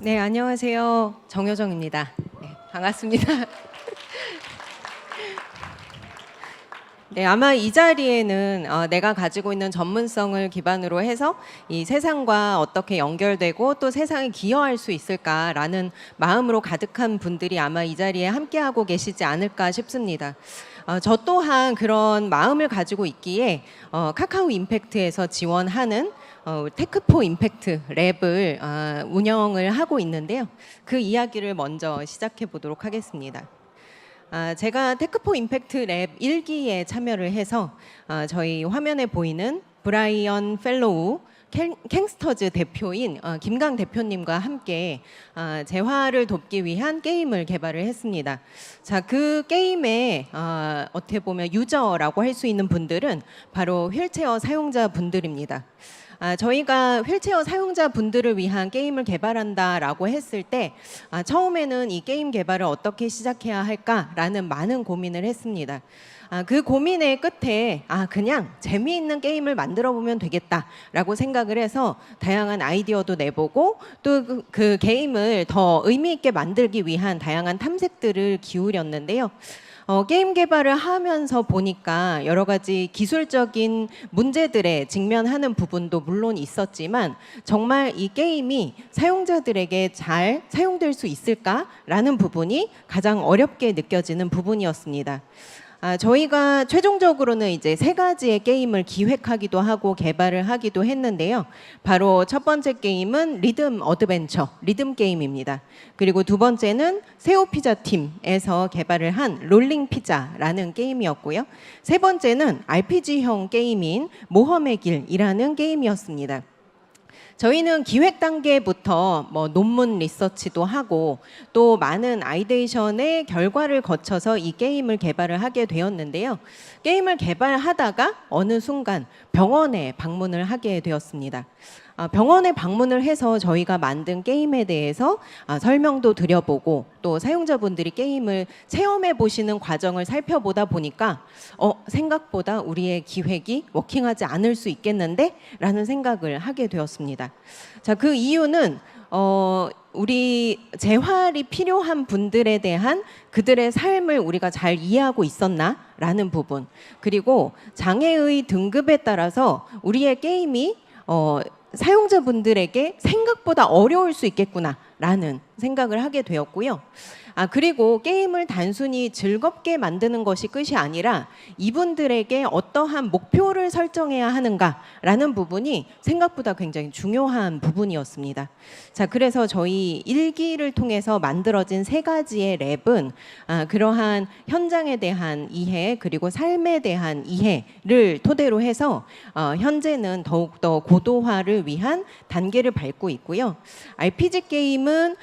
네, 안녕하세요. 정효정입니다. 네, 반갑습니다. 네, 아마 이 자리에는 내가 가지고 있는 전문성을 기반으로 해서 이 세상과 어떻게 연결되고 또 세상에 기여할 수 있을까라는 마음으로 가득한 분들이 아마 이 자리에 함께하고 계시지 않을까 싶습니다. 저 또한 그런 마음을 가지고 있기에 카카오 임팩트에서 지원하는 테크포 임팩트 랩을 운영을 하고 있는데요. 그 이야기를 먼저 시작해 보도록 하겠습니다. 제가 테크포 임팩트 랩 1기에 참여를 해서 저희 화면에 보이는 브라이언 펠로우 캥스터즈 대표인 김강 대표님과 함께 재활을 돕기 위한 게임을 개발을 했습니다. 자, 그 게임에 어떻게 보면 유저라고 할 수 있는 분들은 바로 휠체어 사용자 분들입니다. 저희가 휠체어 사용자분들을 위한 게임을 개발한다라고 했을 때 처음에는 이 게임 개발을 어떻게 시작해야 할까라는 많은 고민을 했습니다. 그 고민의 끝에 그냥 재미있는 게임을 만들어 보면 되겠다라고 생각을 해서 다양한 아이디어도 내보고 또 그 게임을 더 의미 있게 만들기 위한 다양한 탐색들을 기울였는데요. 게임 개발을 하면서 보니까 여러 가지 기술적인 문제들에 직면하는 부분도 물론 있었지만 정말 이 게임이 사용자들에게 잘 사용될 수 있을까라는 부분이 가장 어렵게 느껴지는 부분이었습니다. 저희가 최종적으로는 이제 3가지의 게임을 기획하기도 하고 개발을 하기도 했는데요. 바로 첫 번째 게임은 리듬 어드벤처, 리듬 게임입니다. 그리고 두 번째는 새우 피자 팀에서 개발을 한 롤링 피자라는 게임이었고요. 세 번째는 RPG형 게임인 모험의 길이라는 게임이었습니다. 저희는 기획 단계부터 논문 리서치도 하고 또 많은 아이데이션의 결과를 거쳐서 이 게임을 개발을 하게 되었는데요. 게임을 개발하다가 어느 순간 병원에 방문을 하게 되었습니다. 병원에 방문을 해서 저희가 만든 게임에 대해서 설명도 드려보고 또 사용자분들이 게임을 체험해 보시는 과정을 살펴보다 보니까 생각보다 우리의 기획이 워킹하지 않을 수 있겠는데? 라는 생각을 하게 되었습니다. 자, 그 이유는 우리 재활이 필요한 분들에 대한 그들의 삶을 우리가 잘 이해하고 있었나? 라는 부분, 그리고 장애의 등급에 따라서 우리의 게임이 사용자분들에게 생각보다 어려울 수 있겠구나라는 생각을 하게 되었고요. 그리고 게임을 단순히 즐겁게 만드는 것이 끝이 아니라 이분들에게 어떠한 목표를 설정해야 하는가라는 부분이 생각보다 굉장히 중요한 부분이었습니다. 자, 그래서 저희 1기를 통해서 만들어진 3가지의 랩은 그러한 현장에 대한 이해 그리고 삶에 대한 이해를 토대로 해서 현재는 더욱더 고도화를 위한 단계를 밟고 있고요. RPG 게임은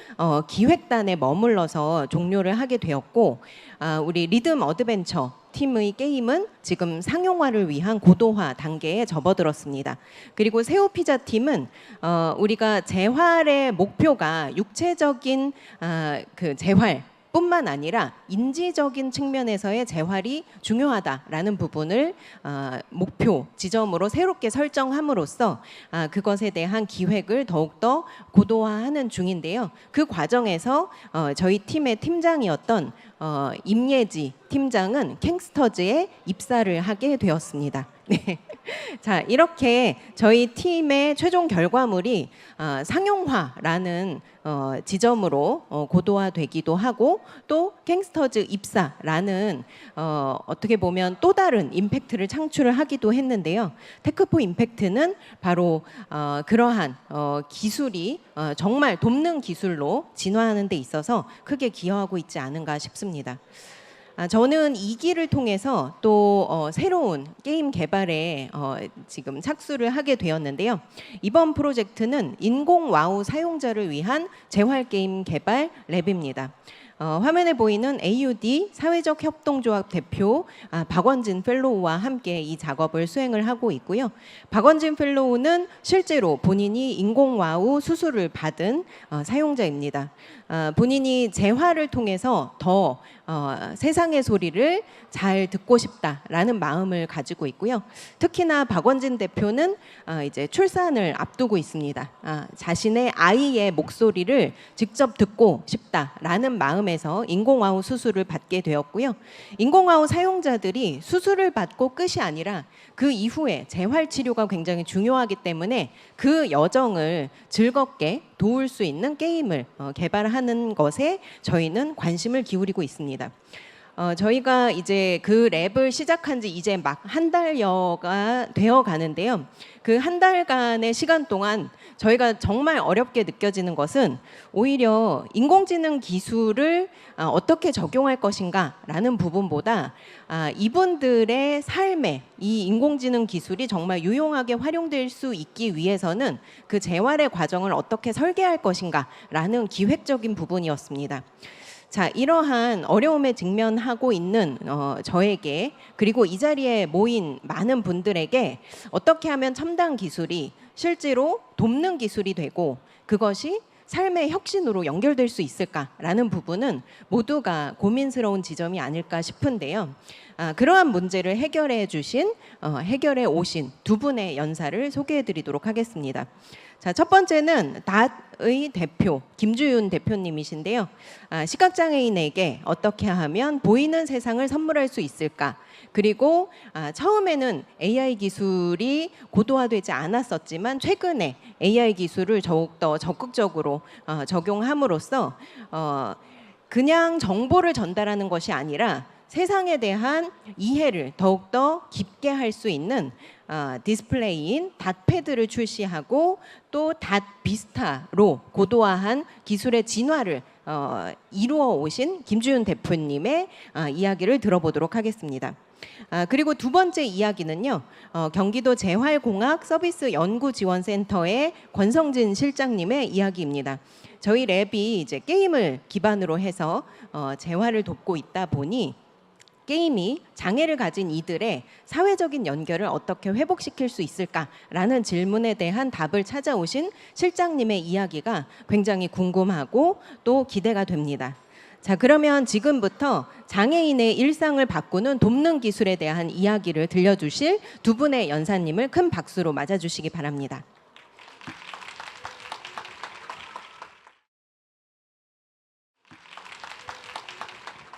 기획단에 머물러서 종료를 하게 되었고 우리 리듬 어드벤처 팀의 게임은 지금 상용화를 위한 고도화 단계에 접어들었습니다. 그리고 새우 피자 팀은 우리가 재활의 목표가 육체적인 그 재활 뿐만 아니라 인지적인 측면에서의 재활이 중요하다라는 부분을 목표 지점으로 새롭게 설정함으로써 그것에 대한 기획을 더욱더 고도화하는 중인데요. 그 과정에서 저희 팀의 팀장이었던 임예지 팀장은 캥스터즈에 입사를 하게 되었습니다. 네. 자, 이렇게 저희 팀의 최종 결과물이 상용화라는 지점으로 고도화되기도 하고 또 캥스터즈 입사라는 어떻게 보면 또 다른 임팩트를 창출을 하기도 했는데요. 테크포 임팩트는 바로 그러한 기술이 정말 돕는 기술로 진화하는 데 있어서 크게 기여하고 있지 않은가 싶습니다. 저는 2기를 통해서 또 새로운 게임 개발에 지금 착수를 하게 되었는데요. 이번 프로젝트는 인공 와우 사용자를 위한 재활 게임 개발 랩입니다. 화면에 보이는 AUD 사회적 협동조합 대표 박원진 펠로우와 함께 이 작업을 수행을 하고 있고요. 박원진 펠로우는 실제로 본인이 인공와우 수술을 받은 사용자입니다. 본인이 재활을 통해서 더 세상의 소리를 잘 듣고 싶다라는 마음을 가지고 있고요. 특히나 박원진 대표는 이제 출산을 앞두고 있습니다. 자신의 아이의 목소리를 직접 듣고 싶다라는 마음에서 인공아웃 수술을 받게 되었고요. 인공아웃 사용자들이 수술을 받고 끝이 아니라 그 이후에 재활 치료가 굉장히 중요하기 때문에 그 여정을 즐겁게 도울 수 있는 게임을 개발하는 것에 저희는 관심을 기울이고 있습니다. 저희가 이제 그 랩을 시작한 지 이제 막 한 달여가 되어 가는데요. 그 한 달간의 시간 동안 저희가 정말 어렵게 느껴지는 것은 오히려 인공지능 기술을 어떻게 적용할 것인가라는 부분보다 이분들의 삶에 이 인공지능 기술이 정말 유용하게 활용될 수 있기 위해서는 그 재활의 과정을 어떻게 설계할 것인가라는 기획적인 부분이었습니다. 자, 이러한 어려움에 직면하고 있는 저에게, 그리고 이 자리에 모인 많은 분들에게 어떻게 하면 첨단 기술이 실제로 돕는 기술이 되고 그것이 삶의 혁신으로 연결될 수 있을까라는 부분은 모두가 고민스러운 지점이 아닐까 싶은데요. 그러한 문제를 해결해 오신 두 분의 연사를 소개해 드리도록 하겠습니다. 자, 첫 번째는 닷의 대표 김주윤 대표님이신데요. 시각장애인에게 어떻게 하면 보이는 세상을 선물할 수 있을까? 그리고 처음에는 AI 기술이 고도화되지 않았었지만 최근에 AI 기술을 더욱더 적극적으로 적용함으로써 그냥 정보를 전달하는 것이 아니라 세상에 대한 이해를 더욱더 깊게 할 수 있는 디스플레이인 닷패드를 출시하고 또 닷비스타로 고도화한 기술의 진화를 이루어 오신 김주윤 대표님의 이야기를 들어보도록 하겠습니다. 그리고 두 번째 이야기는요, 경기도 재활공학 서비스 연구지원센터의 권성진 실장님의 이야기입니다. 저희 랩이 이제 게임을 기반으로 해서 재활을 돕고 있다 보니 게임이 장애를 가진 이들의 사회적인 연결을 어떻게 회복시킬 수 있을까라는 질문에 대한 답을 찾아오신 실장님의 이야기가 굉장히 궁금하고 또 기대가 됩니다. 자, 그러면 지금부터 장애인의 일상을 바꾸는 돕는 기술에 대한 이야기를 들려주실 두 분의 연사님을 큰 박수로 맞아주시기 바랍니다.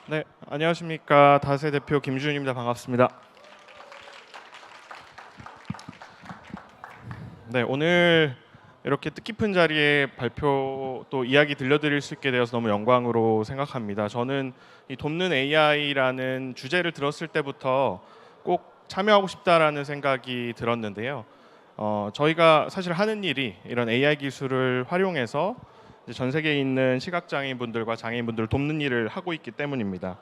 네, 안녕하십니까. 닷의 대표 김주윤입니다. 반갑습니다. 네, 오늘 이렇게 뜻깊은 자리에 발표 또 이야기 들려드릴 수 있게 되어서 너무 영광으로 생각합니다. 저는 이 돕는 AI라는 주제를 들었을 때부터 꼭 참여하고 싶다라는 생각이 들었는데요. 저희가 사실 하는 일이 이런 AI 기술을 활용해서 전 세계에 있는 시각장애인분들과 장애인분들을 돕는 일을 하고 있기 때문입니다.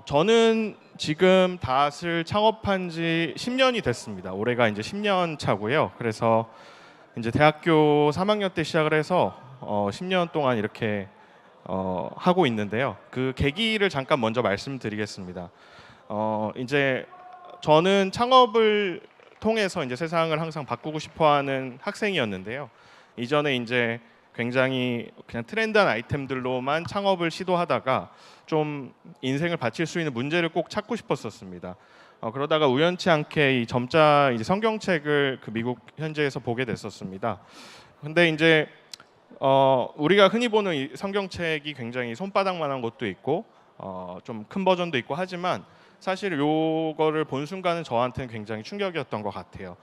저는 지금 닷을 창업한 지 10년이 됐습니다. 올해가 이제 10년 차고요. 그래서 이제 대학교 3학년 때 시작을 해서 10년 동안 이렇게 하고 있는데요. 그 계기를 잠깐 먼저 말씀드리겠습니다. 이제 저는 창업을 통해서 이제 세상을 항상 바꾸고 싶어하는 학생이었는데요. 이전에 이제 굉장히 그냥 트렌드한 아이템들로만 창업을 시도하다가 좀 인생을 바칠 수 있는 문제를 꼭 찾고 싶었었습니다. 그러다가 우연치 않게 이 점자 이제 성경책을 그 미국 현지에서 보게 됐었습니다. 근데 이제 우리가 흔히 보는 이 성경책이 굉장히 손바닥만한 것도 있고 좀 큰 버전도 있고 하지만 사실 요거를 본 순간은 저한테는 굉장히 충격이었던 것 같아요.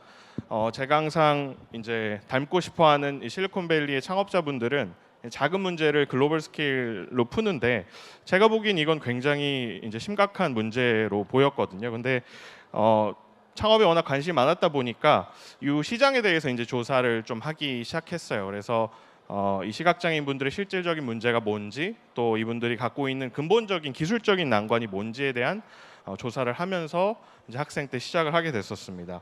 제가 항상 이제 닮고 싶어하는 이 실리콘밸리의 창업자분들은 작은 문제를 글로벌 스케일로 푸는데 제가 보기엔 이건 굉장히 이제 심각한 문제로 보였거든요. 근데 창업에 워낙 관심이 많았다 보니까 이 시장에 대해서 이제 조사를 좀 하기 시작했어요. 그래서 이 시각장애인 분들의 실질적인 문제가 뭔지 또 이분들이 갖고 있는 근본적인 기술적인 난관이 뭔지에 대한 조사를 하면서 이제 학생 때 시작을 하게 됐었습니다.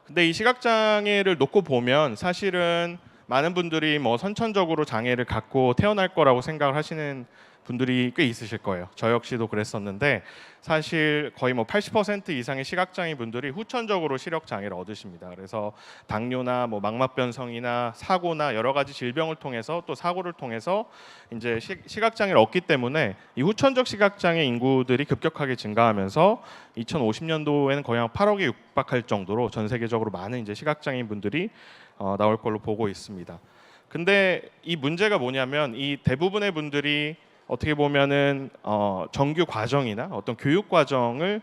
근데 이 시각장애를 놓고 보면 사실은 많은 분들이 뭐 선천적으로 장애를 갖고 태어날 거라고 생각을 하시는 분들이 꽤 있으실 거예요. 저 역시도 그랬었는데 사실 거의 뭐 80% 이상의 시각장애 분들이 후천적으로 시력 장애를 얻으십니다. 그래서 당뇨나 뭐 망막변성이나 사고나 여러 가지 질병을 통해서 또 사고를 통해서 이제 시각장애를 얻기 때문에 이 후천적 시각장애 인구들이 급격하게 증가하면서 2050년도에는 거의 한 8억에 육박할 정도로 전 세계적으로 많은 이제 시각장애인 분들이 나올 걸로 보고 있습니다. 근데 이 문제가 뭐냐면 이 대부분의 분들이 어떻게 보면은 정규 과정이나 어떤 교육 과정을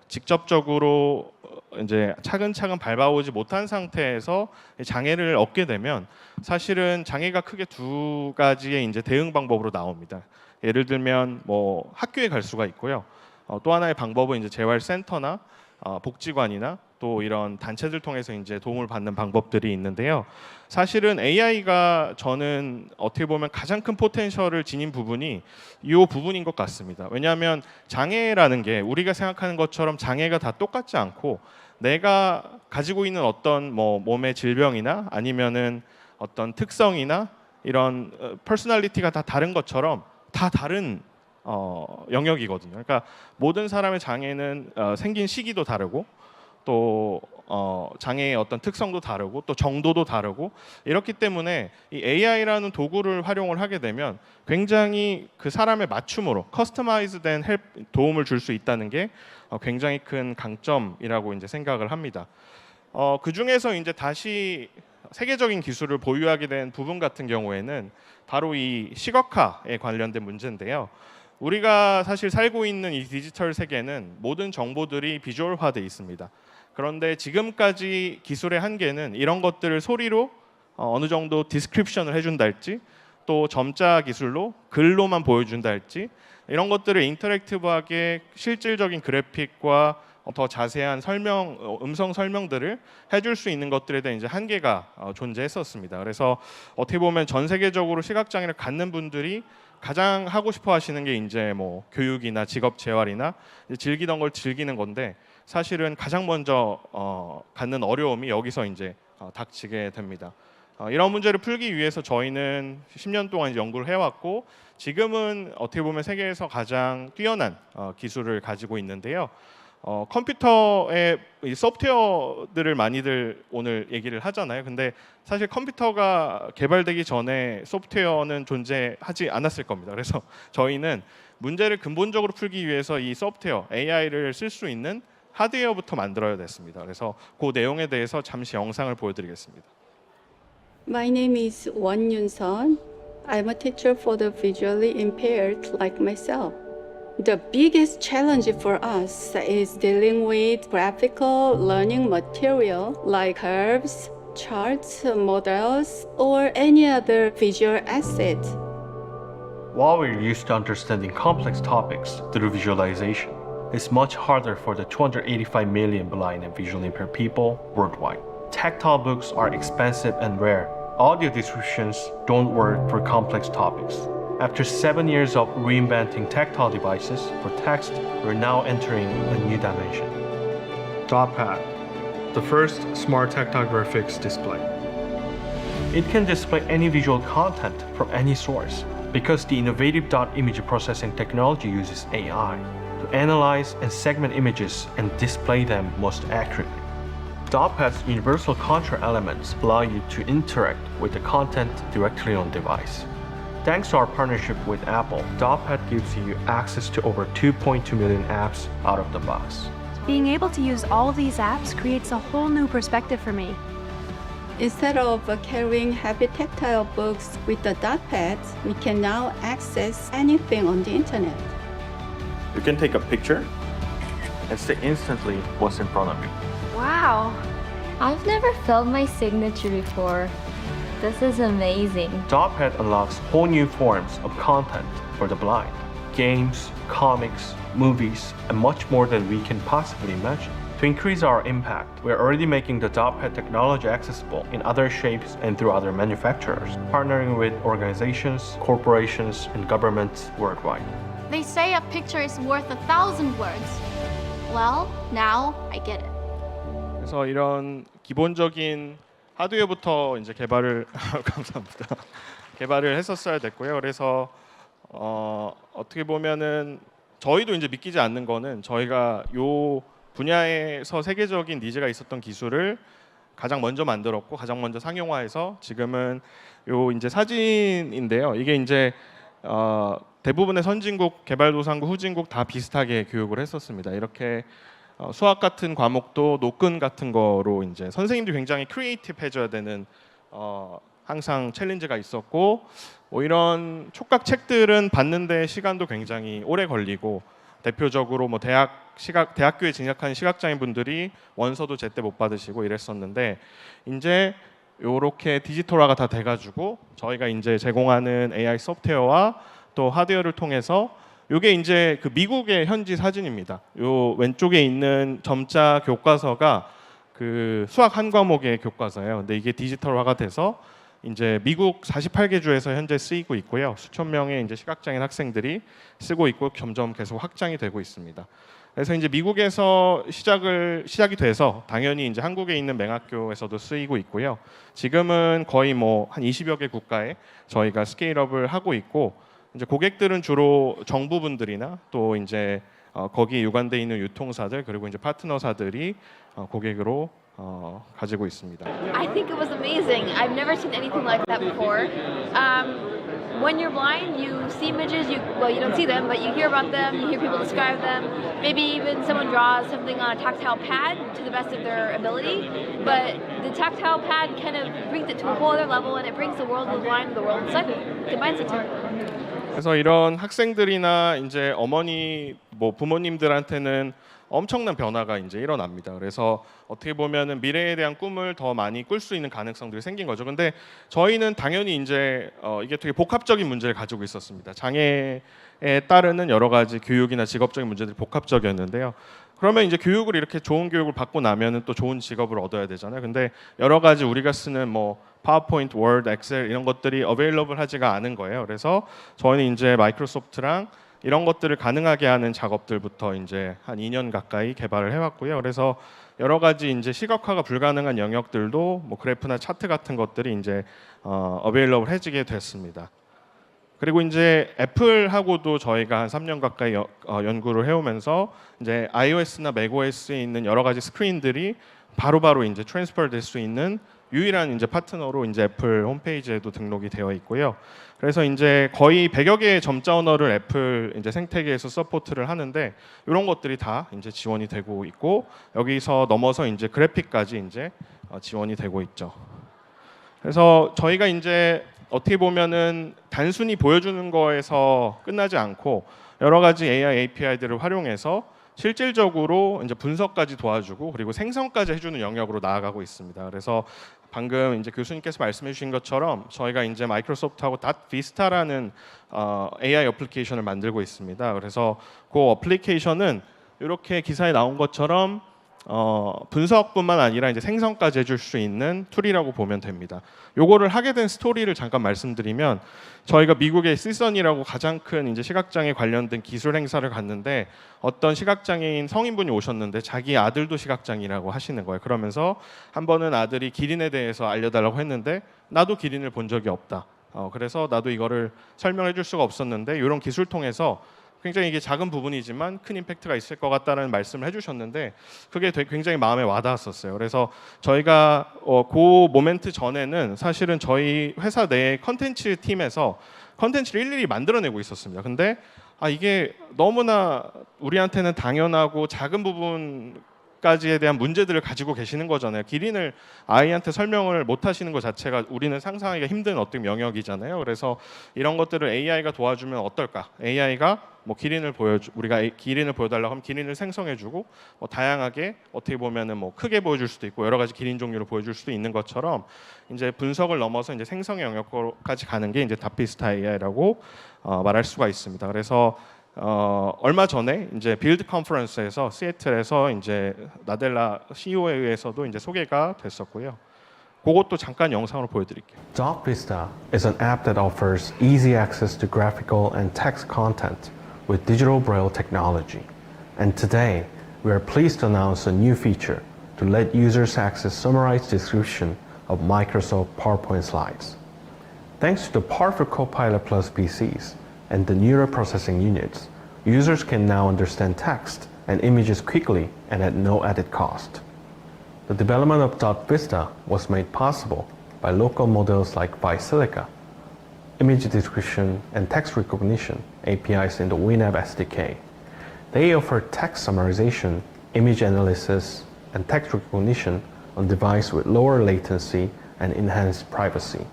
직접적으로 이제 차근차근 밟아오지 못한 상태에서 장애를 얻게 되면 사실은 장애가 크게 두 가지의 이제 대응 방법으로 나옵니다. 예를 들면 뭐 학교에 갈 수가 있고요. 또 하나의 방법은 이제 재활센터나 복지관이나 또 이런 단체들 통해서 이제 도움을 받는 방법들이 있는데요. 사실은 AI가 저는 어떻게 보면 가장 큰 포텐셜을 지닌 부분이 이 부분인 것 같습니다. 왜냐하면 장애라는 게 우리가 생각하는 것처럼 장애가 다 똑같지 않고 내가 가지고 있는 어떤 뭐 몸의 질병이나 아니면은 어떤 특성이나 이런 퍼스널리티가 다 다른 것처럼 다 다른 영역이거든요. 그러니까 모든 사람의 장애는 생긴 시기도 다르고 또 장애의 어떤 특성도 다르고 또 정도도 다르고 이렇기 때문에 이 AI라는 도구를 활용을 하게 되면 굉장히 그 사람의 맞춤으로 커스터마이즈된 도움을 줄 수 있다는 게 굉장히 큰 강점이라고 이제 생각을 합니다. 그 중에서 이제 다시 세계적인 기술을 보유하게 된 부분 같은 경우에는 바로 이 시각화에 관련된 문제인데요. 우리가 사실 살고 있는 이 디지털 세계는 모든 정보들이 비주얼화돼 있습니다. 그런데 지금까지 기술의 한계는 이런 것들을 소리로 어느 정도 디스크립션을 해준다 할지 또 점자 기술로 글로만 보여준다 할지 이런 것들을 인터랙티브하게 실질적인 그래픽과 더 자세한 음성 설명들을 해줄 수 있는 것들에 대한 이제 한계가 존재했었습니다. 그래서 어떻게 보면 전 세계적으로 시각장애를 갖는 분들이 가장 하고 싶어 하시는 게 이제 뭐 교육이나 직업 재활이나 즐기던 걸 즐기는 건데 사실은 가장 먼저 갖는 어려움이 여기서 이제 닥치게 됩니다. 이런 문제를 풀기 위해서 저희는 10년 동안 이제 연구를 해왔고 지금은 어떻게 보면 세계에서 가장 뛰어난 기술을 가지고 있는데요. 컴퓨터의 이 소프트웨어들을 많이들 오늘 얘기를 하잖아요. 근데 사실 컴퓨터가 개발되기 전에 소프트웨어는 존재하지 않았을 겁니다. 그래서 저희는 문제를 근본적으로 풀기 위해서 이 소프트웨어 AI를 쓸 수 있는 하드웨어부터 만들어야 됐습니다. 그래서 그 내용에 대해서 잠시 영상을 보여드리겠습니다. My name is Won Yun-sun. I'm a teacher for the visually impaired like myself. The biggest challenge for us is dealing with graphical learning material like curves, charts, models, or any other visual asset. While we're used to understanding complex topics through visualization, it's much harder for the 285 million blind and visually impaired people worldwide. Tactile books are expensive and rare. Audio descriptions don't work for complex topics. After 7 years of reinventing tactile devices for text, we're now entering a new dimension. DotPad, the first smart tactile graphics display. It can display any visual content from any source because the innovative dot image processing technology uses AI to analyze and segment images and display them most accurately. DotPad's universal control elements allow you to interact with the content directly on device. Thanks to our partnership with Apple, DotPad gives you access to over 2.2 million apps out of the box. Being able to use all of these apps creates a whole new perspective for me. Instead of carrying heavy tactile books with the DotPad, we can now access anything on the internet. You can take a picture and see instantly what's in front of you. Wow! I've never felt my signature before. This is amazing. DotPad unlocks whole new forms of content for the blind. Games, comics, movies, and much more than we can possibly imagine. To increase our impact, we're already making the DotPad technology accessible in other shapes and through other manufacturers, partnering with organizations, corporations, and governments worldwide. They say a picture is worth 1,000 words. Well, now I get it. 그래서 이런 기본적인 하드웨어부터 이제 개발을 감사합니다. 개발을 했었어야 됐고요. 그래서 어떻게 보면은 저희도 이제 믿기지 않는 거는 저희가 요 분야에서 세계적인 니즈가 있었던 기술을 가장 먼저 만들었고 가장 먼저 상용화해서 지금은 요 이제 사진인데요. 이게 이제 대부분의 선진국, 개발도상국, 후진국 다 비슷하게 교육을 했었습니다. 이렇게 수학 같은 과목도 노끈 같은 거로 이제 선생님들이 굉장히 크리에이티브 해줘야 되는 항상 챌린지가 있었고 이런 촉각 책들은 받는데 시간도 굉장히 오래 걸리고 대표적으로 뭐 대학교에 진학한 시각장애인 분들이 원서도 제때 못 받으시고 이랬었는데 이제 요렇게 디지털화가 다 돼가지고 저희가 이제 제공하는 AI 소프트웨어와 또 하드웨어를 통해서 요게 이제 그 미국의 현지 사진입니다. 요 왼쪽에 있는 점자 교과서가 그 수학 한 과목의 교과서예요. 근데 이게 디지털화가 돼서 이제 미국 48개 주에서 현재 쓰이고 있고요. 수천 명의 이제 시각장애인 학생들이 쓰고 있고 점점 계속 확장이 되고 있습니다. 그래서 이제 미국에서 시작이 돼서 당연히 이제 한국에 있는 맹학교에서도 쓰이고 있고요. 지금은 거의 뭐 한 20여 개 국가에 저희가 스케일업을 하고 있고 이제 고객들은 주로 정부분들이나 또 이제 거기에 유관돼 있는 유통사들 그리고 이제 파트너사들이 고객으로 가지고 있습니다. I think it was amazing. I've never seen anything like that before. When you're blind, you see images. You don't see them, but you hear about them. You hear people describe them. Maybe even someone draws something on a tactile pad to the best of their ability. But the tactile pad kind of brings it to a whole other level, and it brings the world of the blind to the world of the sight. Combines the two. 그래서 이런 학생들이나 이제 어머니 뭐 부모님들한테는 엄청난 변화가 이제 일어납니다. 그래서 어떻게 보면은 미래에 대한 꿈을 더 많이 꿀 수 있는 가능성들이 생긴 거죠. 근데 저희는 당연히 이제 이게 되게 복합적인 문제를 가지고 있었습니다. 장애에 따르는 여러 가지 교육이나 직업적인 문제들이 복합적이었는데요. 그러면 이제 교육을 이렇게 좋은 교육을 받고 나면은 또 좋은 직업을 얻어야 되잖아요. 근데 여러 가지 우리가 쓰는 뭐 파워포인트, 워드, 엑셀 이런 것들이 어베일러블 하지가 않은 거예요. 그래서 저희는 이제 마이크로소프트랑 이런 것들을 가능하게 하는 작업들부터 이제 한 2년 가까이 개발을 해왔고요. 그래서 여러 가지 이제 시각화가 불가능한 영역들도 뭐 그래프나 차트 같은 것들이 이제 어베일러블 해지게 됐습니다. 그리고 이제 애플하고도 저희가 한 3년 가까이 연구를 해오면서 이제 iOS나 macOS에 있는 여러 가지 스크린들이 바로바로 이제 트랜스퍼 될 수 있는 유일한 이제 파트너로 이제 애플 홈페이지에도 등록이 되어 있고요. 그래서 이제 거의 100여 개의 점자 언어를 애플 이제 생태계에서 서포트를 하는데 이런 것들이 다 이제 지원이 되고 있고 여기서 넘어서 이제 그래픽까지 이제 지원이 되고 있죠. 그래서 저희가 이제 어떻게 보면은 단순히 보여주는 거에서 끝나지 않고 여러 가지 AI API들을 활용해서 실질적으로 이제 분석까지 도와주고 그리고 생성까지 해주는 영역으로 나아가고 있습니다. 그래서 방금 이제 교수님께서 말씀해주신 것처럼 저희가 이제 마이크로소프트하고 닷비스타라는 AI 어플리케이션을 만들고 있습니다. 그래서 그 어플리케이션은 이렇게 기사에 나온 것처럼 분석뿐만 아니라 이제 생성까지 해줄 수 있는 툴이라고 보면 됩니다. 요거를 하게 된 스토리를 잠깐 말씀드리면 저희가 미국의 시선이라고 가장 큰 이제 시각장애 관련된 기술 행사를 갔는데 어떤 시각장애인 성인분이 오셨는데 자기 아들도 시각장애라고 하시는 거예요. 그러면서 한 번은 아들이 기린에 대해서 알려달라고 했는데 나도 기린을 본 적이 없다. 그래서 나도 이거를 설명해 줄 수가 없었는데 이런 기술 통해서 굉장히 이게 작은 부분이지만 큰 임팩트가 있을 것 같다는 말씀을 해주셨는데 그게 굉장히 마음에 와닿았었어요. 그래서 저희가 그 모멘트 전에는 사실은 저희 회사 내 컨텐츠 팀에서 컨텐츠를 일일이 만들어내고 있었습니다. 근데 이게 너무나 우리한테는 당연하고 작은 부분까지에 대한 문제들을 가지고 계시는 거잖아요. 기린을 아이한테 설명을 못 하시는 것 자체가 우리는 상상하기가 힘든 어떤 영역이잖아요. 그래서 이런 것들을 AI가 도와주면 어떨까? AI가 뭐 우리가 기린을 보여달라고 하면 기린을 생성해주고 뭐 다양하게 어떻게 보면은 뭐 크게 보여줄 수도 있고 여러 가지 기린 종류를 보여줄 수도 있는 것처럼 이제 분석을 넘어서 이제 생성의 영역까지 가는 게 이제 닷비스타 AI라고 말할 수가 있습니다. 그래서 얼마 전에 이제 빌드 컨퍼런스에서 시애틀에서 이제 나델라 CEO에 의해서도 이제 소개가 됐었고요. 그것도 잠깐 영상으로 보여드릴게요. DotVista is an app that offers easy access to graphical and text content with digital braille technology. And today, we are pleased to announce a new feature to let users access summarized description of Microsoft PowerPoint slides. Thanks to the powerful Copilot Plus PCs, and the neural processing units, users can now understand text and images quickly and at no added cost. The development of Dot Vista was made possible by local models like Visilica, image description and text recognition APIs in the WinApp SDK. They offer text summarization, image analysis, and text recognition on device with lower latency and enhanced privacy.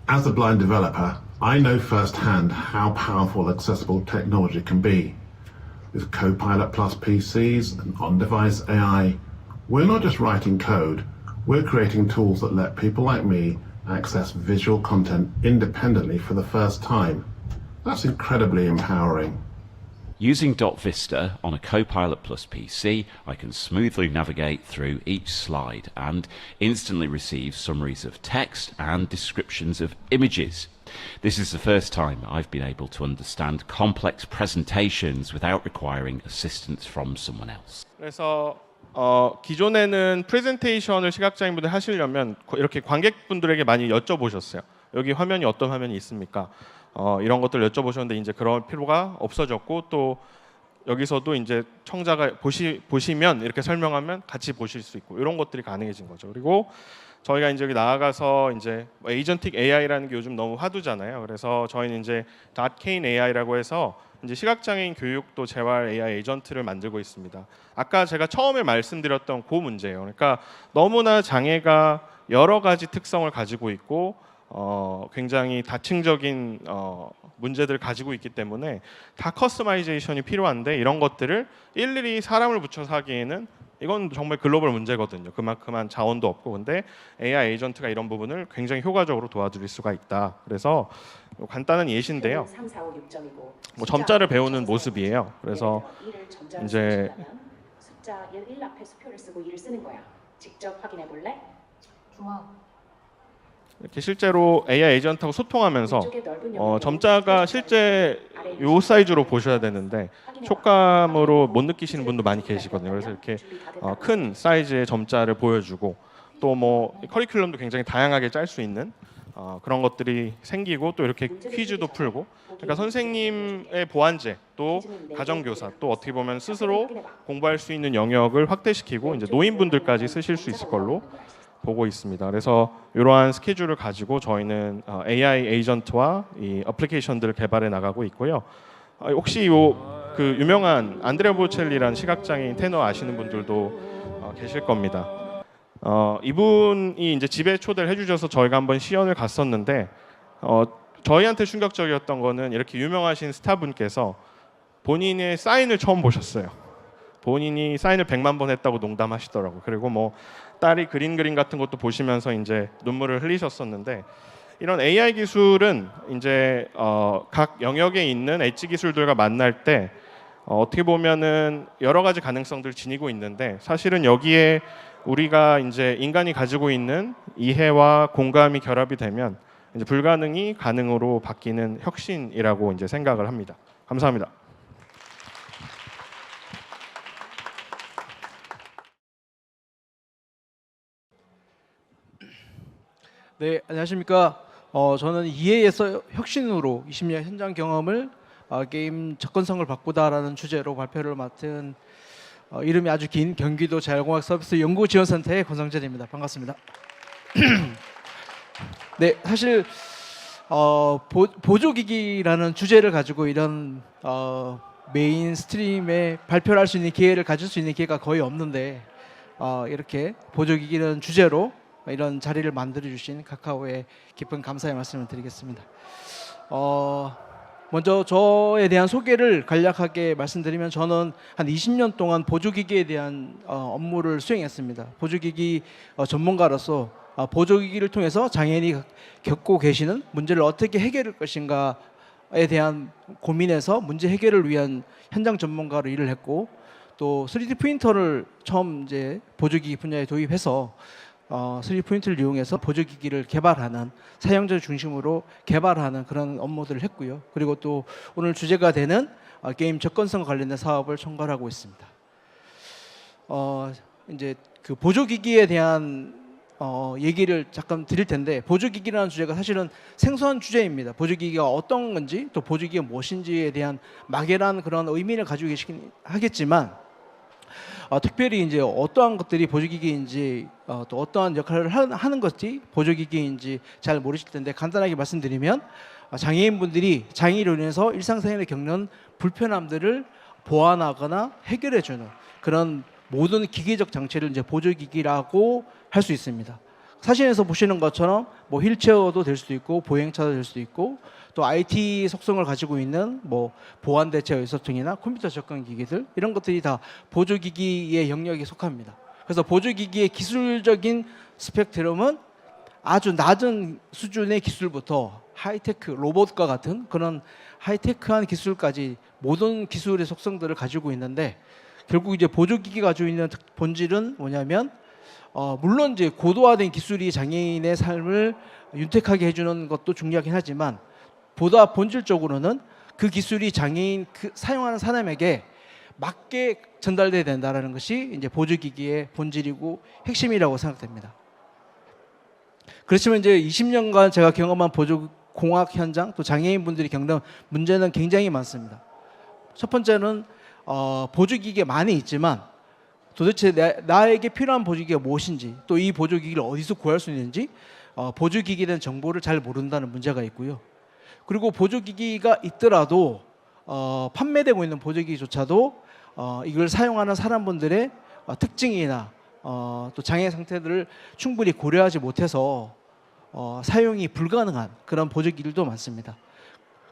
As a blind developer, I know firsthand how powerful accessible technology can be. With Copilot Plus PCs and on-device AI, we're not just writing code, we're creating tools that let people like me access visual content independently for the first time. That's incredibly empowering. Using Dot Vista on a Copilot Plus PC, I can smoothly navigate through each slide and instantly receive summaries of text and descriptions of images. This is the first time I've been able to understand complex presentations without requiring assistance from someone else. 그래서 기존에는 프레젠테이션을 시각장애인분들 하시려면 이렇게 관객분들에게 많이 여쭤보셨어요. 여기 화면이 어떤 화면이 있습니까? 이런 것들 여쭤보셨는데 이제 그럴 필요가 없어졌고 또 여기서도 이제 청자가 보시면 이렇게 설명하면 같이 보실 수 있고 이런 것들이 가능해진 거죠. 그리고 저희가 이제 여기 나아가서 이제 에이전틱 AI라는 게 요즘 너무 화두잖아요. 그래서 저희는 이제 닷케인 AI라고 해서 이제 시각장애인 교육도 재활 AI 에이전트를 만들고 있습니다. 아까 제가 처음에 말씀드렸던 그 문제예요. 그러니까 너무나 장애가 여러 가지 특성을 가지고 있고 굉장히 다층적인 문제들을 가지고 있기 때문에 다 커스터마이제이션이 필요한데 이런 것들을 일일이 사람을 붙여서 하기에는 이건 정말 글로벌 문제거든요. 그만큼만 자원도 없고 근데 AI 에이전트가 이런 부분을 굉장히 효과적으로 도와드릴 수가 있다. 그래서 간단한 예시인데요. 뭐 점자를 배우는 모습이에요. 그래서 이제 숫자 1 앞에 수표를 쓰고 2를 쓰는 거야. 직접 확인해 볼래? 좋아. 이렇게 실제로 AI 에이전트하고 소통하면서 점자가 실제 요 사이즈로 보셔야 되는데 촉감으로 못 느끼시는 분도 많이 계시거든요. 그래서 이렇게 큰 사이즈의 점자를 보여주고 또 뭐 커리큘럼도 굉장히 다양하게 짤 수 있는 그런 것들이 생기고 또 이렇게 퀴즈도 풀고 그러니까 선생님의 보완제 또 가정교사 또 어떻게 보면 스스로 공부할 수 있는 영역을 확대시키고 이제 노인분들까지 쓰실 수 있을 걸로 보고 있습니다. 그래서 이러한 스케줄을 가지고 저희는 AI 에이전트와 이 어플리케이션들을 개발해 나가고 있고요. 혹시 그 유명한 안드레아 보첼리라는 시각장애인 테너 아시는 분들도 계실 겁니다. 이분이 이제 집에 초대를 해주셔서 저희가 한번 시연을 갔었는데 저희한테 충격적이었던 거는 이렇게 유명하신 스타분께서 본인의 사인을 처음 보셨어요. 본인이 사인을 100만 번 했다고 농담하시더라고요. 그리고 뭐 딸이 그림 같은 것도 보시면서 이제 눈물을 흘리셨었는데 이런 AI 기술은 이제 각 영역에 있는 엣지 기술들과 만날 때 어떻게 보면은 여러 가지 가능성들을 지니고 있는데 사실은 여기에 우리가 이제 인간이 가지고 있는 이해와 공감이 결합이 되면 이제 불가능이 가능으로 바뀌는 혁신이라고 이제 생각을 합니다. 감사합니다. 네, 안녕하십니까. 저는 이해에서 혁신으로 20년 현장 경험을 게임 접근성을 바꾸다라는 주제로 발표를 맡은 이름이 아주 긴 경기도 자율공학 서비스 연구지원센터의 권성재입니다. 반갑습니다. 네, 사실 보조기기라는 주제를 가지고 이런 메인 스트림에 발표를 할 수 있는 기회를 가질 수 있는 기회가 거의 없는데 이렇게 보조기기라는 주제로 이런 자리를 만들어 주신 카카오에 깊은 감사의 말씀을 드리겠습니다. 먼저 저에 대한 소개를 간략하게 말씀드리면 저는 한 20년 동안 보조기기에 대한 업무를 수행했습니다. 보조기기 전문가로서 보조기기를 통해서 장애인이 겪고 계시는 문제를 어떻게 해결할 것인가에 대한 고민에서 문제 해결을 위한 현장 전문가로 일을 했고 또 3D 프린터를 처음 이제 보조기기 분야에 도입해서 3D 프린트를 이용해서 보조기기를 개발하는 사용자 중심으로 개발하는 그런 업무들을 했고요. 그리고 또 오늘 주제가 되는 게임 접근성 관련된 사업을 총괄하고 있습니다. 이제 그 보조기기에 대한 얘기를 잠깐 드릴 텐데, 보조기기라는 주제가 사실은 생소한 주제입니다. 보조기기가 어떤 건지 또 보조기기가 무엇인지에 대한 막연한 그런 의미를 가지고 계시긴 하겠지만, 특별히 이제 어떠한 것들이 보조기기인지 또 어떠한 역할을 하는 것이 보조기기인지 잘 모르실 텐데, 간단하게 말씀드리면 장애인분들이 장애로 인해서 일상생활에 겪는 불편함들을 보완하거나 해결해주는 그런 모든 기계적 장치를 이제 보조기기라고 할 수 있습니다. 사진에서 보시는 것처럼 뭐 휠체어도 될 수도 있고 보행차도 될 수도 있고, 또 IT 속성을 가지고 있는 뭐 보안 대체 의소통이나 컴퓨터 접근 기기들, 이런 것들이 다 보조기기의 영역에 속합니다. 그래서 보조기기의 기술적인 스펙트럼은 아주 낮은 수준의 기술부터 하이테크 로봇과 같은 그런 하이테크한 기술까지 모든 기술의 속성들을 가지고 있는데, 결국 이제 보조기기가 가지고 있는 본질은 뭐냐면, 물론 이제 고도화된 기술이 장애인의 삶을 윤택하게 해주는 것도 중요하긴 하지만, 보다 본질적으로는 그 기술이 장애인 사용하는 사람에게 맞게 전달돼야 된다는 것이 이제 보조기기의 본질이고 핵심이라고 생각됩니다. 그렇지만 이제 20년간 제가 경험한 보조공학 현장, 또 장애인분들이 겪는 문제는 굉장히 많습니다. 첫 번째는 보조기기가 많이 있지만 도대체 나에게 필요한 보조기기가 무엇인지, 또 이 보조기기를 어디서 구할 수 있는지 보조기기에 대한 정보를 잘 모른다는 문제가 있고요. 그리고 보조기기가 있더라도 판매되고 있는 보조기기조차도 이걸 사용하는 사람분들의 특징이나 또 장애 상태들을 충분히 고려하지 못해서 사용이 불가능한 그런 보조기기들도 많습니다.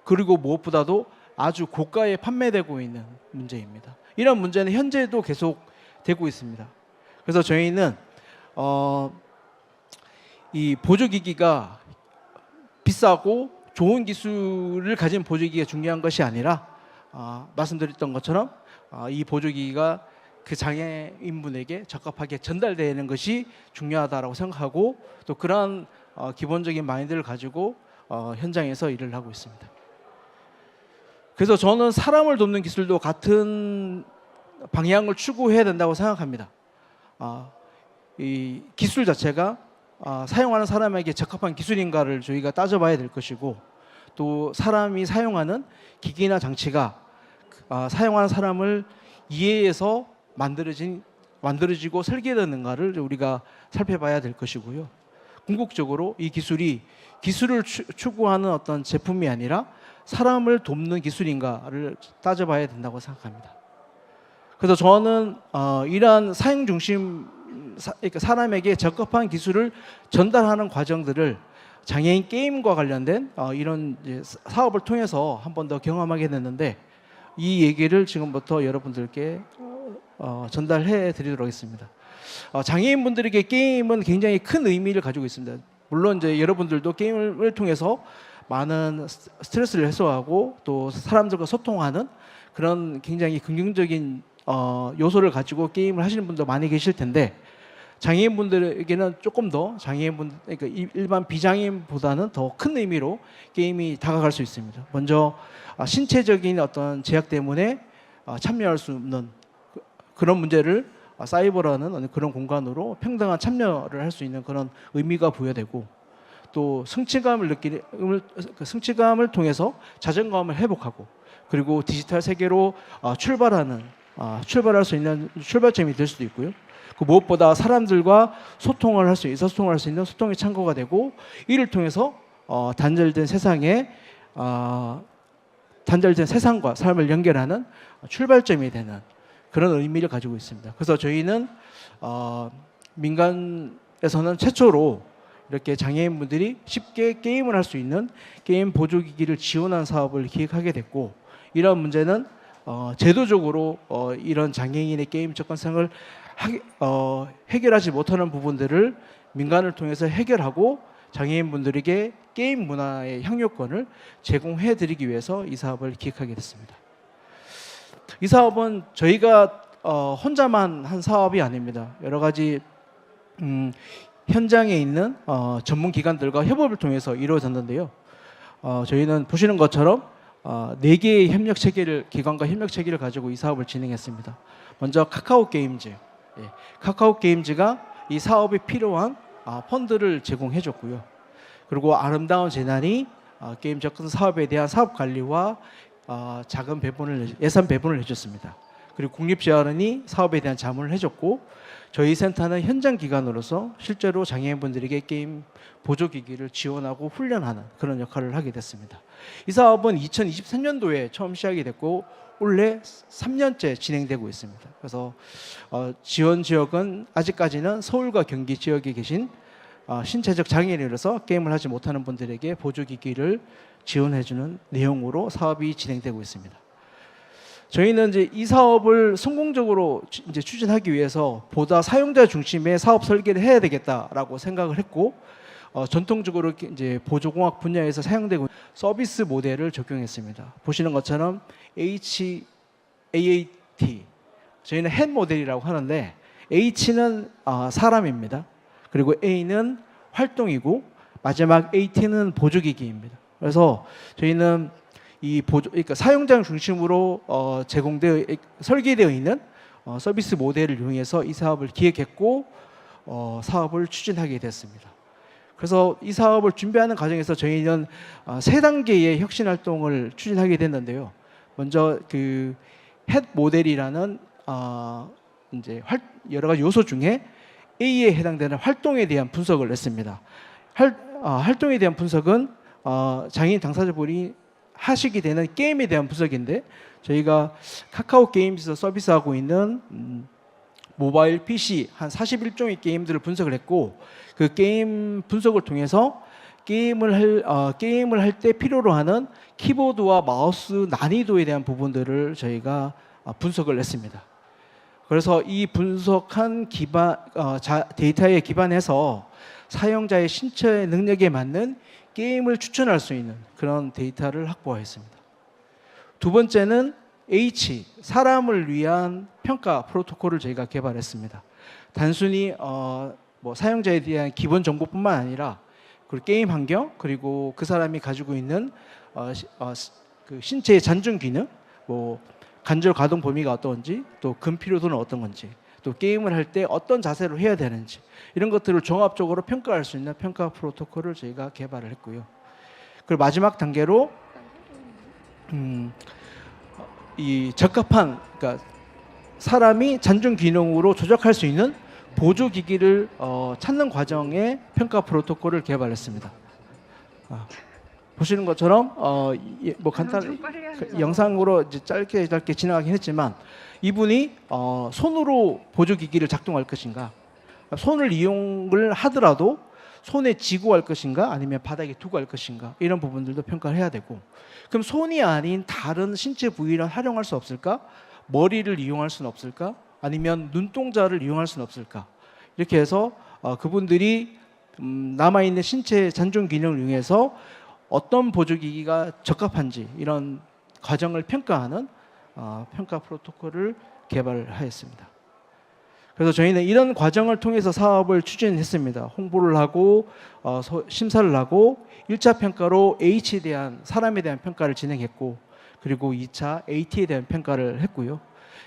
그리고 무엇보다도 아주 고가에 판매되고 있는 문제입니다. 이런 문제는 현재도 계속 되고 있습니다. 그래서 저희는 이 보조기기가 비싸고 좋은 기술을 가진 보조기기가 중요한 것이 아니라, 말씀드렸던 것처럼 이 보조기기가 그 장애인분에게 적합하게 전달되는 것이 중요하다고 생각하고, 또 그러한 기본적인 마인드를 가지고 현장에서 일을 하고 있습니다. 그래서 저는 사람을 돕는 기술도 같은 방향을 추구해야 된다고 생각합니다. 이 기술 자체가 사용하는 사람에게 적합한 기술인가를 저희가 따져봐야 될 것이고, 또 사람이 사용하는 기기나 장치가 사용하는 사람을 이해해서 만들어지고 설계되는가를 우리가 살펴봐야 될 것이고요. 궁극적으로 이 기술을 추구하는 어떤 제품이 아니라 사람을 돕는 기술인가를 따져봐야 된다고 생각합니다. 그래서 저는 이러한 사용 중심, 그러니까 사람에게 적합한 기술을 전달하는 과정들을 장애인 게임과 관련된 이런 이제 사업을 통해서 한 번 더 경험하게 됐는데, 이 얘기를 지금부터 여러분들께 전달해 드리도록 하겠습니다. 장애인분들에게 게임은 굉장히 큰 의미를 가지고 있습니다. 물론 이제 여러분들도 게임을 통해서 많은 스트레스를 해소하고 또 사람들과 소통하는 그런 굉장히 긍정적인 요소를 가지고 게임을 하시는 분도 많이 계실 텐데, 장애인분들에게는 조금 더 그러니까 일반 비장애인보다는 더 큰 의미로 게임이 다가갈 수 있습니다. 먼저 신체적인 어떤 제약 때문에 참여할 수 없는 그런 문제를 사이버라는 그런 공간으로 평등한 참여를 할 수 있는 그런 의미가 부여되고, 또 성취감을 통해서 자존감을 회복하고, 그리고 디지털 세계로 출발할 수 있는 출발점이 될 수도 있고요. 그 무엇보다 사람들과 소통을 할 수 있는 소통의 창구가 되고, 이를 통해서 단절된 세상과 삶을 연결하는 출발점이 되는 그런 의미를 가지고 있습니다. 그래서 저희는 민간에서는 최초로 이렇게 장애인분들이 쉽게 게임을 할 수 있는 게임 보조기기를 지원한 사업을 기획하게 됐고, 이런 문제는 제도적으로 이런 장애인의 게임 접근성을 해결하지 못하는 부분들을 민간을 통해서 해결하고 장애인분들에게 게임 문화의 향유권을 제공해 드리기 위해서 이 사업을 기획하게 됐습니다. 이 사업은 저희가 혼자만 한 사업이 아닙니다. 여러 가지 현장에 있는 전문 기관들과 협업을 통해서 이루어졌는데요. 저희는 보시는 것처럼 4개의 기관과 협력 체계를 가지고 이 사업을 진행했습니다. 먼저 카카오 게임즈. 카카오 게임즈가 이 사업에 필요한 펀드를 제공해줬고요. 그리고 아름다운 재단이 게임 접근 사업에 대한 사업 관리와 예산 배분을 해줬습니다. 그리고 국립재활원이 사업에 대한 자문을 해줬고, 저희 센터는 현장 기관으로서 실제로 장애인분들에게 게임 보조기기를 지원하고 훈련하는 그런 역할을 하게 됐습니다. 이 사업은 2023년도에 처음 시작이 됐고 올해 3년째 진행되고 있습니다. 그래서 지원 지역은 아직까지는 서울과 경기 지역에 계신 신체적 장애인으로서 게임을 하지 못하는 분들에게 보조기기를 지원해주는 내용으로 사업이 진행되고 있습니다. 저희는 이제 이 사업을 성공적으로 이제 추진하기 위해서 보다 사용자 중심의 사업 설계를 해야 되겠다라고 생각을 했고, 전통적으로 이제 보조공학 분야에서 사용되고 있는 서비스 모델을 적용했습니다. 보시는 것처럼 HAAT, 저희는 햇 모델이라고 하는데 H는 사람입니다. 그리고 A는 활동이고 마지막 AT는 보조기기입니다. 그래서 저희는 그러니까 사용자 중심으로 설계되어 있는 서비스 모델을 이용해서 이 사업을 기획했고 사업을 추진하게 됐습니다. 그래서 이 사업을 준비하는 과정에서 저희는 세 단계의 혁신 활동을 추진하게 됐는데요. 먼저 그 햇 모델이라는 이제 여러 가지 요소 중에 A에 해당되는 활동에 대한 분석을 냈습니다. 활동에 대한 분석은 장애인 당사자분이 하시게 되는 게임에 대한 분석인데, 저희가 카카오 게임즈에서 서비스하고 있는 모바일 PC 한 41종의 게임들을 분석을 했고, 그 게임 분석을 통해서 게임을 할 때 필요로 하는 키보드와 마우스 난이도에 대한 부분들을 저희가 분석을 했습니다. 그래서 이 분석한 데이터에 기반해서 사용자의 신체 능력에 맞는 게임을 추천할 수 있는 그런 데이터를 확보했습니다. 두 번째는 H, 사람을 위한 평가 프로토콜을 저희가 개발했습니다. 단순히 사용자에 대한 기본 정보뿐만 아니라 그 게임 환경, 그리고 그 사람이 가지고 있는 그 신체의 잔존 기능, 관절 가동 범위가 어떤지, 또 근피로도는 어떤 건지, 또 게임을 할 때 어떤 자세로 해야 되는지, 이런 것들을 종합적으로 평가할 수 있는 평가 프로토콜을 저희가 개발을 했고요. 그리고 마지막 단계로 이 적합한, 그러니까 사람이 잔존 기능으로 조작할 수 있는 보조기기를 찾는 과정에 평가 프로토콜을 개발했습니다. 보시는 것처럼 간단 영상으로 이제 짧게 지나가긴 했지만, 이분이 손으로 보조기기를 작동할 것인가, 손을 이용을 하더라도 손에 쥐고 할 것인가, 아니면 바닥에 두고 할 것인가, 이런 부분들도 평가를 해야 되고, 그럼 손이 아닌 다른 신체 부위를 활용할 수 없을까? 머리를 이용할 수는 없을까? 아니면 눈동자를 이용할 수는 없을까? 이렇게 해서 그분들이 남아있는 신체 잔존 기능을 이용해서 어떤 보조기기가 적합한지, 이런 과정을 평가하는 평가 프로토콜을 개발하였습니다. 그래서 저희는 이런 과정을 통해서 사업을 추진했습니다. 홍보를 하고 심사를 하고 1차 평가로 H에 대한, 사람에 대한 평가를 진행했고, 그리고 2차 AT에 대한 평가를 했고요.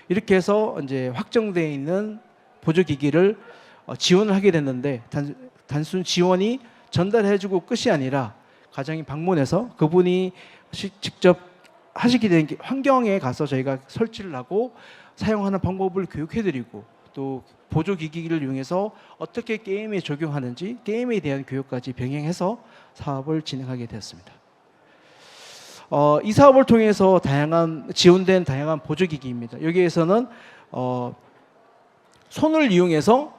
이렇게 해서 이제 확정되어 있는 보조기기를 지원을 하게 됐는데, 단순 지원이 전달해주고 끝이 아니라 가정이 방문해서 그분이 직접 하시게 된 환경에 가서 저희가 설치를 하고 사용하는 방법을 교육해드리고, 또 보조기기를 이용해서 어떻게 게임에 적용하는지, 게임에 대한 교육까지 병행해서 사업을 진행하게 되었습니다. 이 사업을 통해서 지원된 다양한 보조기기입니다. 여기에서는 손을 이용해서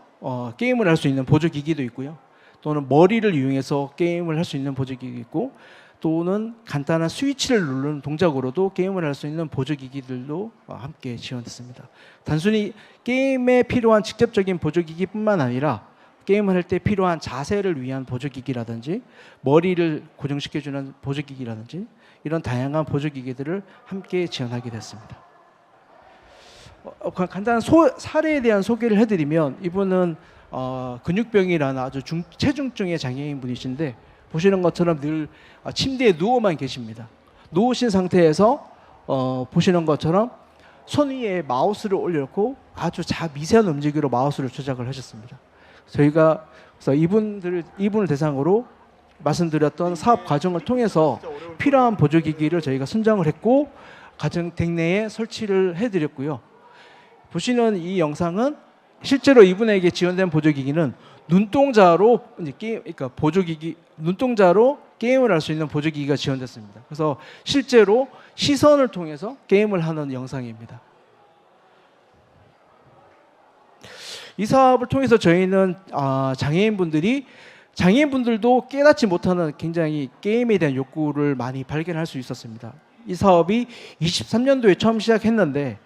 게임을 할 수 있는 보조기기도 있고요. 또는 머리를 이용해서 게임을 할 수 있는 보조기기 있고, 또는 간단한 스위치를 누르는 동작으로도 게임을 할 수 있는 보조기기들도 함께 지원했습니다. 단순히 게임에 필요한 직접적인 보조기기뿐만 아니라 게임을 할 때 필요한 자세를 위한 보조기기라든지, 머리를 고정시켜주는 보조기기라든지, 이런 다양한 보조기기들을 함께 지원하게 됐습니다. 간단한 사례에 대한 소개를 해드리면, 이분은 근육병이라는 아주 체중증의 장애인 분이신데, 보시는 것처럼 늘 침대에 누워만 계십니다. 누우신 상태에서 보시는 것처럼 손 위에 마우스를 올려놓고 아주 미세한 움직임으로 마우스를 조작을 하셨습니다. 저희가 그래서 이분을 대상으로 말씀드렸던 사업 과정을 통해서 필요한 보조기기를 저희가 선정을 했고 가정댁 내에 설치를 해드렸고요. 보시는 이 영상은 실제로 이분에게 지원된 보조기기는 눈동자로 이제 그러니까 눈동자로 게임을 할 수 있는 보조기기가 지원됐습니다. 그래서 실제로 시선을 통해서 게임을 하는 영상입니다. 이 사업을 통해서 저희는 장애인분들도 깨닫지 못하는 굉장히 게임에 대한 욕구를 많이 발견할 수 있었습니다. 이 사업이 23년도에 처음 시작했는데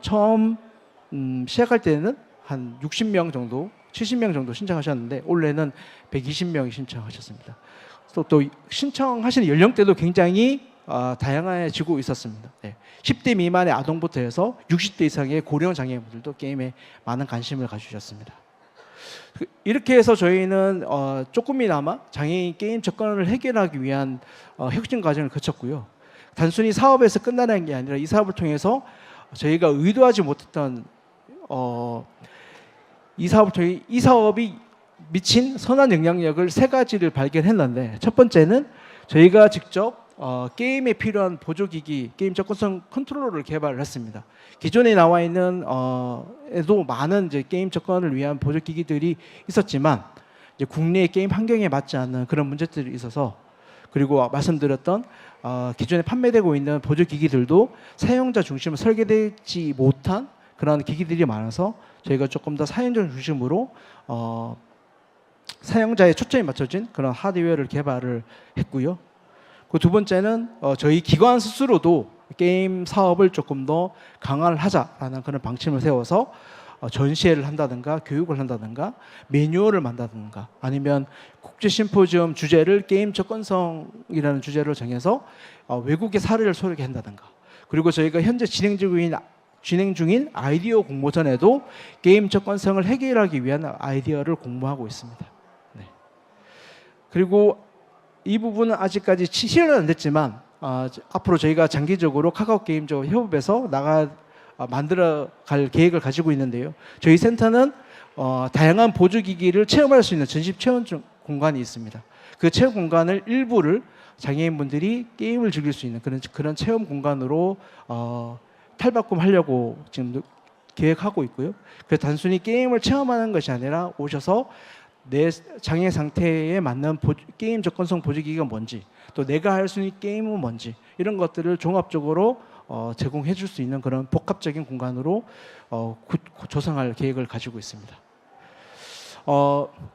처음 시작할 때는 한 60명 정도, 70명 정도 신청하셨는데 올해는 120명이 신청하셨습니다. 또 신청하시는 연령대도 굉장히 다양해지고 있었습니다. 네. 10대 미만의 아동부터 해서 60대 이상의 고령 장애인분들도 게임에 많은 관심을 가지셨습니다. 이렇게 해서 저희는 조금이나마 장애인 게임 접근을 해결하기 위한 혁신 과정을 거쳤고요. 단순히 사업에서 끝나는 게 아니라 이 사업을 통해서 저희가 의도하지 못했던 이 사업이 미친 선한 영향력을 세 가지를 발견했는데, 첫 번째는 저희가 직접 게임에 필요한 보조기기, 게임 접근성 컨트롤러를 개발을 했습니다. 기존에 나와 있는 에도 많은 이제 게임 접근을 위한 보조기기들이 있었지만 이제 국내의 게임 환경에 맞지 않는 그런 문제들이 있어서, 그리고 말씀드렸던 기존에 판매되고 있는 보조기기들도 사용자 중심으로 설계되지 못한 그런 기기들이 많아서 저희가 조금 더 사용자 중심으로 사용자의 초점이 맞춰진 그런 하드웨어를 개발을 했고요. 그 두 번째는 저희 기관 스스로도 게임 사업을 조금 더 강화를 하자라는 그런 방침을 세워서 전시회를 한다든가 교육을 한다든가 매뉴얼을 만든다든가 아니면 국제 심포지엄 주제를 게임 접근성이라는 주제로 정해서 외국의 사례를 소개한다든가, 그리고 저희가 현재 진행 중인 아이디어 공모전에도 게임 접근성을 해결하기 위한 아이디어를 공모하고 있습니다. 네. 그리고 이 부분은 아직까지 실현은 안 됐지만 앞으로 저희가 장기적으로 카카오 게임즈와 협업해서 만들어갈 계획을 가지고 있는데요. 저희 센터는 다양한 보조기기를 체험할 수 있는 전시 체험 공간이 있습니다. 그 체험 공간을 일부를 장애인분들이 게임을 즐길 수 있는 그런 체험 공간으로 탈바꿈하려고 지금 계획하고 있고요. 그래서 단순히 게임을 체험하는 것이 아니라 오셔서 내 장애 상태에 맞는 게임 접근성 보조기기가 뭔지, 또 내가 할 수 있는 게임은 뭔지, 이런 것들을 종합적으로 제공해 줄 수 있는 그런 복합적인 공간으로 조성할 계획을 가지고 있습니다.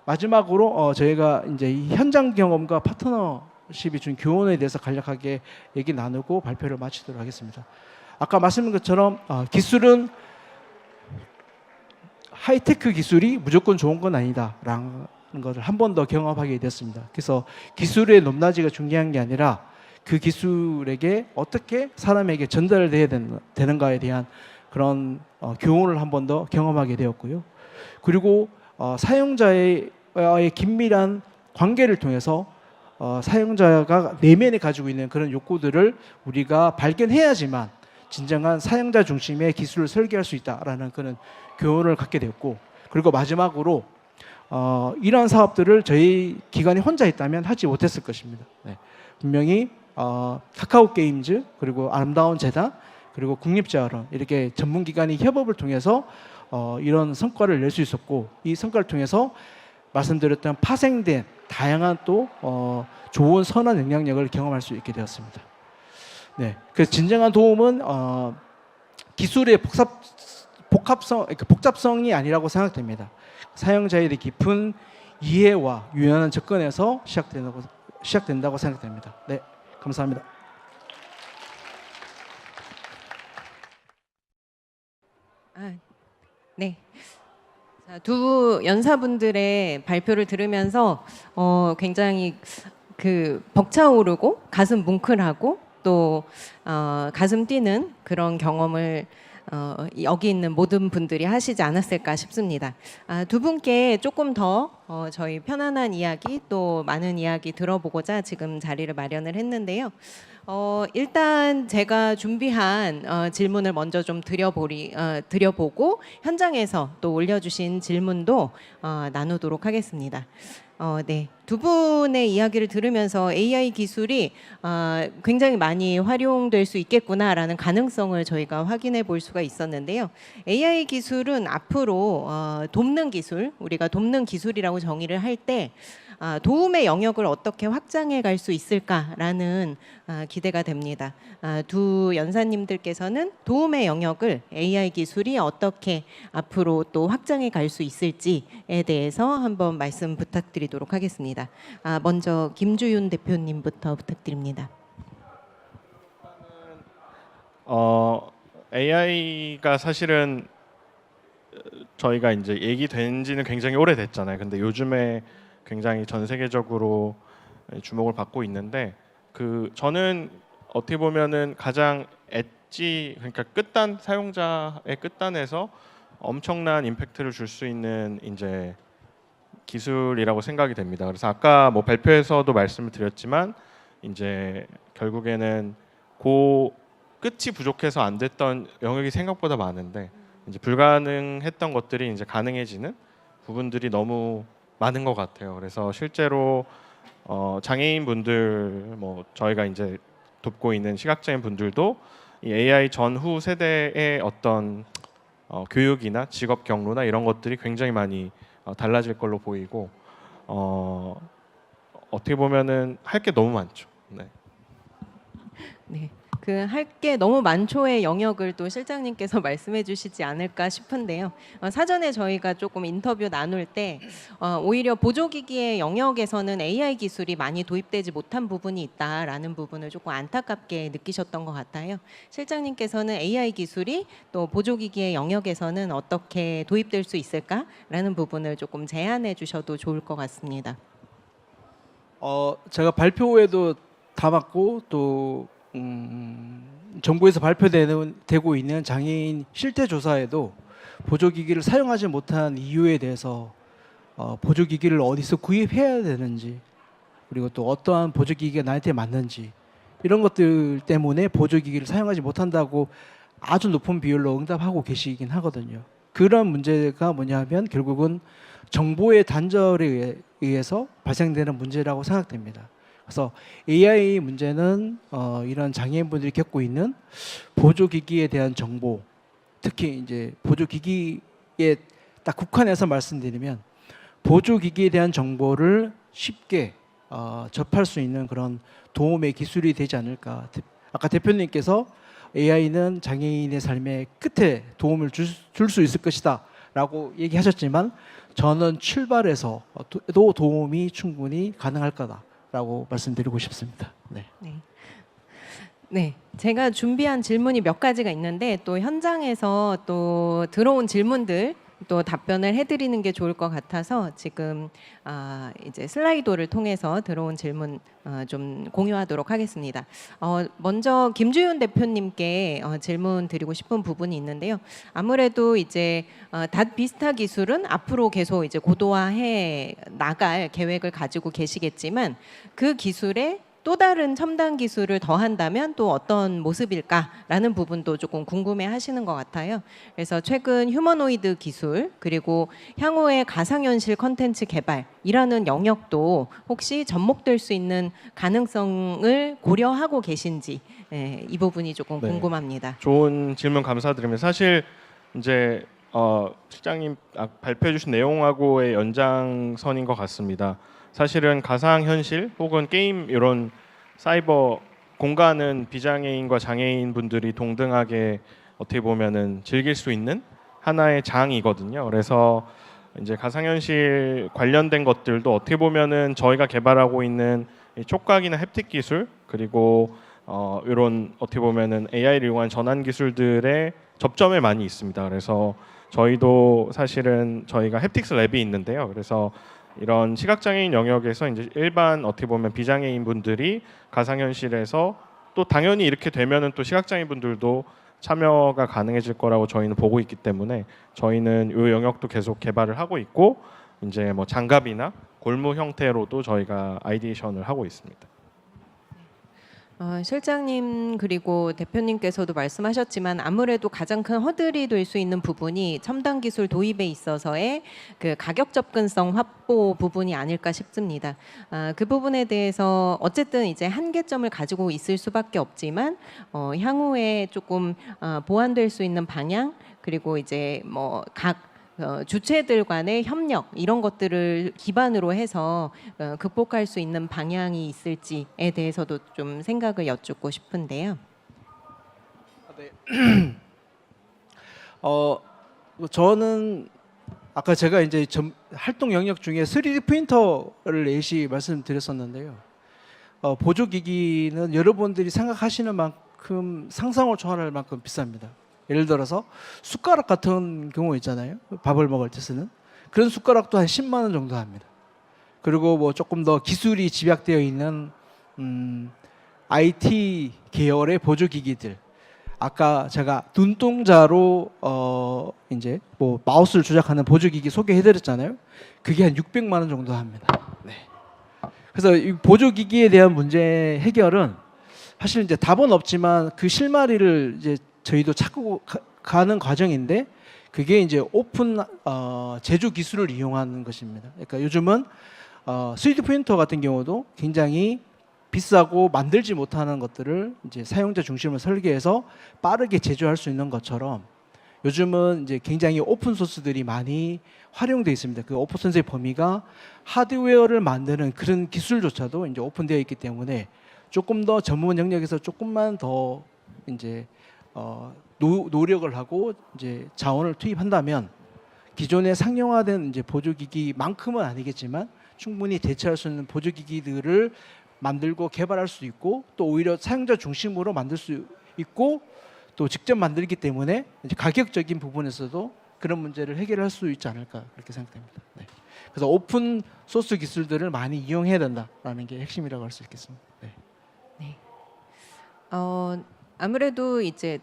마지막으로 저희가 이제 이 현장 경험과 파트너십이 준 교훈에 대해서 간략하게 얘기 나누고 발표를 마치도록 하겠습니다. 아까 말씀드린 것처럼 기술은 하이테크 기술이 무조건 좋은 건 아니다라는 것을 한 번 더 경험하게 됐습니다. 그래서 기술의 높낮이가 중요한 게 아니라 그 기술에게 어떻게 사람에게 전달돼야 되는가에 대한 그런 교훈을 한 번 더 경험하게 되었고요. 그리고 사용자와의 긴밀한 관계를 통해서 사용자가 내면에 가지고 있는 그런 욕구들을 우리가 발견해야지만 진정한 사용자 중심의 기술을 설계할 수 있다라는 그런 교훈을 갖게 되었고, 그리고 마지막으로 이러한 사업들을 저희 기관이 혼자 했다면 하지 못했을 것입니다. 네. 분명히 카카오 게임즈, 그리고 아름다운 재단, 그리고 국립재활원 이렇게 전문기관이 협업을 통해서 이런 성과를 낼 수 있었고, 이 성과를 통해서 말씀드렸던 파생된 다양한 또 좋은 선한 영향력을 경험할 수 있게 되었습니다. 네, 그래서 진정한 도움은 기술의 복잡성이 아니라고 생각됩니다. 사용자에 대해 깊은 이해와 유연한 접근에서 시작된다고 생각됩니다. 네, 감사합니다. 네. 자, 두 연사분들의 발표를 들으면서 굉장히 벅차오르고 가슴 뭉클하고 또 가슴 뛰는 그런 경험을 여기 있는 모든 분들이 하시지 않았을까 싶습니다. 두 분께 조금 더 저희 편안한 이야기 또 많은 이야기 들어보고자 지금 자리를 마련을 했는데요. 일단 제가 준비한 질문을 먼저 좀 드려보고 현장에서 또 올려주신 질문도 나누도록 하겠습니다. 네, 두 분의 이야기를 들으면서 AI 기술이 굉장히 많이 활용될 수 있겠구나라는 가능성을 저희가 확인해 볼 수가 있었는데요. AI 기술은 앞으로 돕는 기술, 우리가 돕는 기술이라고 정의를 할 때 도움의 영역을 어떻게 확장해 갈 수 있을까라는 기대가 됩니다. 두 연사님들께서는 도움의 영역을 AI 기술이 어떻게 앞으로 또 확장해 갈 수 있을지에 대해서 한번 말씀 부탁드리도록 하겠습니다. 먼저 김주윤 대표님부터 부탁드립니다. AI가 사실은 저희가 이제 얘기된 지는 굉장히 오래됐잖아요. 근데 요즘에 굉장히 전 세계적으로 주목을 받고 있는데 저는 어떻게 보면은 가장 엣지, 그러니까 끝단 사용자의 끝단에서 엄청난 임팩트를 줄 수 있는 이제 기술이라고 생각이 됩니다. 그래서 아까 뭐 발표에서도 말씀을 드렸지만 이제 결국에는 끝이 부족해서 안 됐던 영역이 생각보다 많은데 이제 불가능했던 것들이 이제 가능해지는 부분들이 너무 많은 것 같아요. 그래서 실제로 장애인 분들, 뭐 저희가 이제 돕고 있는 시각장애인 분들도 이 AI 전후 세대의 어떤 교육이나 직업 경로나 이런 것들이 굉장히 많이 달라질 걸로 보이고 어떻게 보면은 할 게 너무 많죠. 네. 네. 할 게 너무 많죠의 영역을 또 실장님께서 말씀해 주시지 않을까 싶은데요. 사전에 저희가 조금 인터뷰 나눌 때 오히려 보조기기의 영역에서는 AI 기술이 많이 도입되지 못한 부분이 있다라는 부분을 조금 안타깝게 느끼셨던 것 같아요. 실장님께서는 AI 기술이 또 보조기기의 영역에서는 어떻게 도입될 수 있을까라는 부분을 조금 제안해 주셔도 좋을 것 같습니다. 제가 발표에도 담았고 또 정부에서 발표되고 있는 장애인 실태 조사에도 보조기기를 사용하지 못한 이유에 대해서 보조기기를 어디서 구입해야 되는지, 그리고 또 어떠한 보조기기가 나한테 맞는지, 이런 것들 때문에 보조기기를 사용하지 못한다고 아주 높은 비율로 응답하고 계시긴 하거든요. 그런 문제가 뭐냐면 결국은 정보의 단절에 의해서 발생되는 문제라고 생각됩니다. 그래서 AI 문제는 이런 장애인분들이 겪고 있는 보조기기에 대한 정보, 특히 이제 보조기기에 딱 국한해서 말씀드리면 보조기기에 대한 정보를 쉽게 접할 수 있는 그런 도움의 기술이 되지 않을까. 아까 대표님께서 AI는 장애인의 삶의 끝에 도움을 줄 수 있을 것이다 라고 얘기하셨지만 저는 출발해서 또 도움이 충분히 가능할 거다 라고 말씀드리고 싶습니다. 네. 네, 제가 준비한 질문이 몇 가지가 있는데 또 현장에서 또 들어온 질문들 또 답변을 해드리는 게 좋을 것 같아서 지금 이제 슬라이도를 통해서 들어온 질문 좀 공유하도록 하겠습니다. 먼저 김주윤 대표님께 질문 드리고 싶은 부분이 있는데요. 아무래도 이제 닷비스타 기술은 앞으로 계속 이제 고도화해 나갈 계획을 가지고 계시겠지만 그 기술에 또 다른 첨단 기술을 더한다면 또 어떤 모습일까라는 부분도 조금 궁금해 하시는 것 같아요. 그래서 최근 휴머노이드 기술 그리고 향후의 가상현실 컨텐츠 개발이라는 영역도 혹시 접목될 수 있는 가능성을 고려하고 계신지 이 부분이 조금 궁금합니다. 좋은 질문 감사드리면 사실 이제 실장님 발표해 주신 내용하고의 연장선인 것 같습니다. 사실은 가상현실 혹은 게임 이런 사이버 공간은 비장애인과 장애인 분들이 동등하게 어떻게 보면은 즐길 수 있는 하나의 장이거든요. 그래서 이제 가상현실 관련된 것들도 어떻게 보면은 저희가 개발하고 있는 이 촉각이나 햅틱 기술 그리고 이런 어떻게 보면은 AI를 이용한 전환 기술들의 접점에 많이 있습니다. 그래서 저희도 사실은 저희가 햅틱스 랩이 있는데요. 그래서 이런 시각장애인 영역에서 이제 일반 어떻게 보면 비장애인 분들이 가상현실에서 또 당연히 이렇게 되면은 또 시각장애인 분들도 참여가 가능해질 거라고 저희는 보고 있기 때문에 저희는 이 영역도 계속 개발을 하고 있고 이제 뭐 장갑이나 골무 형태로도 저희가 아이디에이션을 하고 있습니다. 실장님 그리고 대표님께서도 말씀하셨지만 아무래도 가장 큰 허들이 될 수 있는 부분이 첨단 기술 도입에 있어서의 그 가격 접근성 확보 부분이 아닐까 싶습니다. 그 부분에 대해서 어쨌든 이제 한계점을 가지고 있을 수밖에 없지만 향후에 조금 보완될 수 있는 방향 그리고 이제 뭐각 주체들 간의 협력 이런 것들을 기반으로 해서 극복할 수 있는 방향이 있을지에 대해서도 좀 생각을 여쭙고 싶은데요. 네. 저는 아까 제가 이제 활동 영역 중에 3D 프린터를 예시 말씀드렸었는데요. 보조기기는 여러분들이 생각하시는 만큼 상상을 초월할 만큼 비쌉니다. 예를 들어서 숟가락 같은 경우 있잖아요. 밥을 먹을 때 쓰는 그런 숟가락도 한 10만 원 정도 합니다. 그리고 뭐 조금 더 기술이 집약되어 있는 IT 계열의 보조기기들. 아까 제가 눈동자로 이제 뭐 마우스를 조작하는 보조기기 소개해드렸잖아요. 그게 한 600만 원 정도 합니다. 네. 그래서 이 보조기기에 대한 문제 해결은 사실 이제 답은 없지만 그 실마리를 이제 저희도 찾고 가는 과정인데 그게 이제 오픈 제조 기술을 이용하는 것입니다. 그러니까 요즘은 3D 프린터 같은 경우도 굉장히 비싸고 만들지 못하는 것들을 이제 사용자 중심으로 설계해서 빠르게 제조할 수 있는 것처럼 요즘은 이제 굉장히 오픈 소스들이 많이 활용되어 있습니다. 그 오픈 소스의 범위가 하드웨어를 만드는 그런 기술조차도 이제 오픈되어 있기 때문에 조금 더 전문 영역에서 조금만 더 이제 노력을 하고 이제 자원을 투입한다면 기존의 상용화된 이제 보조기기만큼은 아니겠지만 충분히 대체할 수 있는 보조기기들을 만들고 개발할 수 있고 또 오히려 사용자 중심으로 만들 수 있고 또 직접 만들기 때문에 이제 가격적인 부분에서도 그런 문제를 해결할 수 있지 않을까 그렇게 생각됩니다. 네. 그래서 오픈 소스 기술들을 많이 이용해야 된다라는 게 핵심이라고 할 수 있겠습니다. 네. 네. 아무래도 이제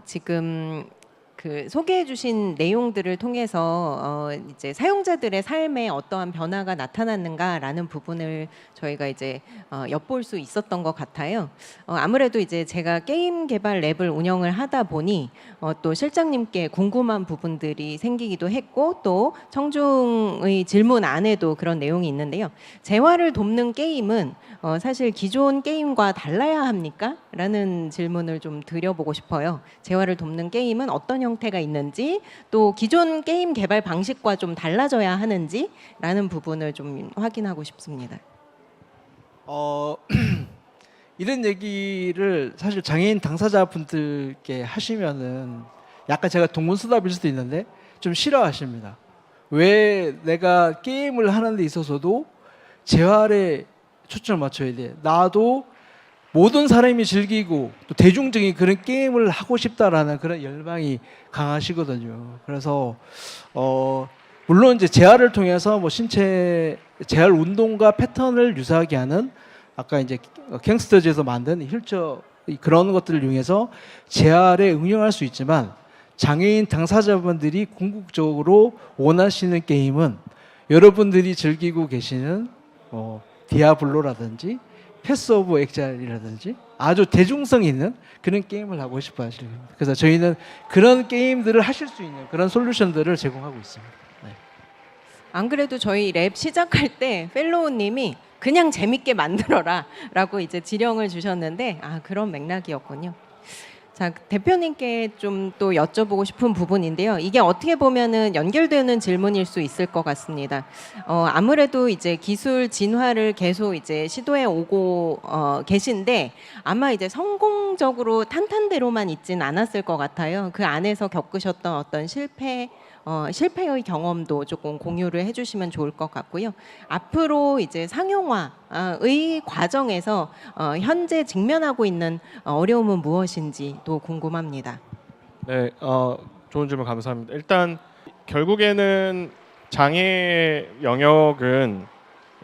지금 그 소개해주신 내용들을 통해서 이제 사용자들의 삶에 어떠한 변화가 나타났는가라는 부분을 저희가 이제 엿볼 수 있었던 것 같아요. 아무래도 이제 제가 게임 개발 랩을 운영을 하다 보니 또 실장님께 궁금한 부분들이 생기기도 했고 또 청중의 질문 안에도 그런 내용이 있는데요. 재활을 돕는 게임은 사실 기존 게임과 달라야 합니까? 라는 질문을 좀 드려보고 싶어요. 재활을 돕는 게임은 어떤 형태가 있는지 또 기존 게임 개발 방식과 좀 달라져야 하는지 라는 부분을 좀 확인하고 싶습니다. 이런 얘기를 사실 장애인 당사자분들께 하시면은 약간 제가 동문서답일 수도 있는데 좀 싫어하십니다. 왜 내가 게임을 하는 데 있어서도 재활에 초점을 맞춰야 돼. 나도 모든 사람이 즐기고 또 대중적인 그런 게임을 하고 싶다라는 그런 열망이 강하시거든요. 그래서 물론 이제 재활을 통해서 뭐 신체 재활 운동과 패턴을 유사하게 하는 아까 이제 갱스터즈에서 만든 휠체어 그런 것들을 이용해서 재활에 응용할 수 있지만 장애인 당사자분들이 궁극적으로 원하시는 게임은 여러분들이 즐기고 계시는 디아블로라든지 패스 오브 엑잘이라든지 아주 대중성 있는 그런 게임을 하고 싶어 하시는 겁니다. 그래서 저희는 그런 게임들을 하실 수 있는 그런 솔루션들을 제공하고 있습니다. 네. 안 그래도 저희 랩 시작할 때 펠로우님이 그냥 재밌게 만들어라 라고 이제 지령을 주셨는데 그런 맥락이었군요. 자, 대표님께 좀 또 여쭤보고 싶은 부분인데요. 이게 어떻게 보면은 연결되는 질문일 수 있을 것 같습니다. 아무래도 이제 기술 진화를 계속 이제 시도해 오고 계신데 아마 이제 성공적으로 탄탄대로만 있진 않았을 것 같아요. 그 안에서 겪으셨던 어떤 실패의 경험도 조금 공유를 해주시면 좋을 것 같고요. 앞으로 이제 상용화의 과정에서 현재 직면하고 있는 어려움은 무엇인지도 궁금합니다. 네, 좋은 질문 감사합니다. 일단 결국에는 장애 영역은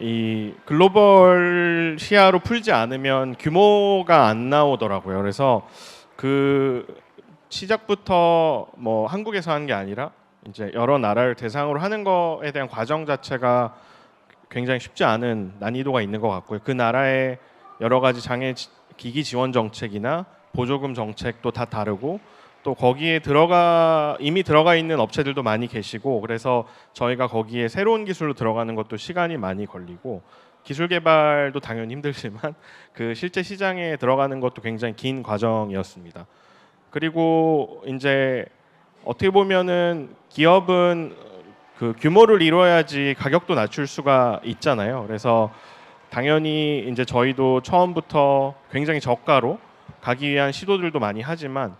이 글로벌 시야로 풀지 않으면 규모가 안 나오더라고요. 그래서 그 시작부터 뭐 한국에서 하는 게 아니라 이제 여러 나라를 대상으로 하는 거에 대한 과정 자체가 굉장히 쉽지 않은 난이도가 있는 것 같고요. 그 나라의 여러 가지 장애 기기 지원 정책이나 보조금 정책도 다 다르고 또 거기에 이미 들어가 있는 업체들도 많이 계시고 그래서 저희가 거기에 새로운 기술로 들어가는 것도 시간이 많이 걸리고 기술 개발도 당연히 힘들지만 그 실제 시장에 들어가는 것도 굉장히 긴 과정이었습니다. 그리고 이제 어떻게 보면은 기업은 그 규모를 이뤄야지 가격도 낮출 수가 있잖아요. 그래서 당연히 이제 저희도 처음부터 굉장히 저가로 가기 위한 시도들도 많이 하지만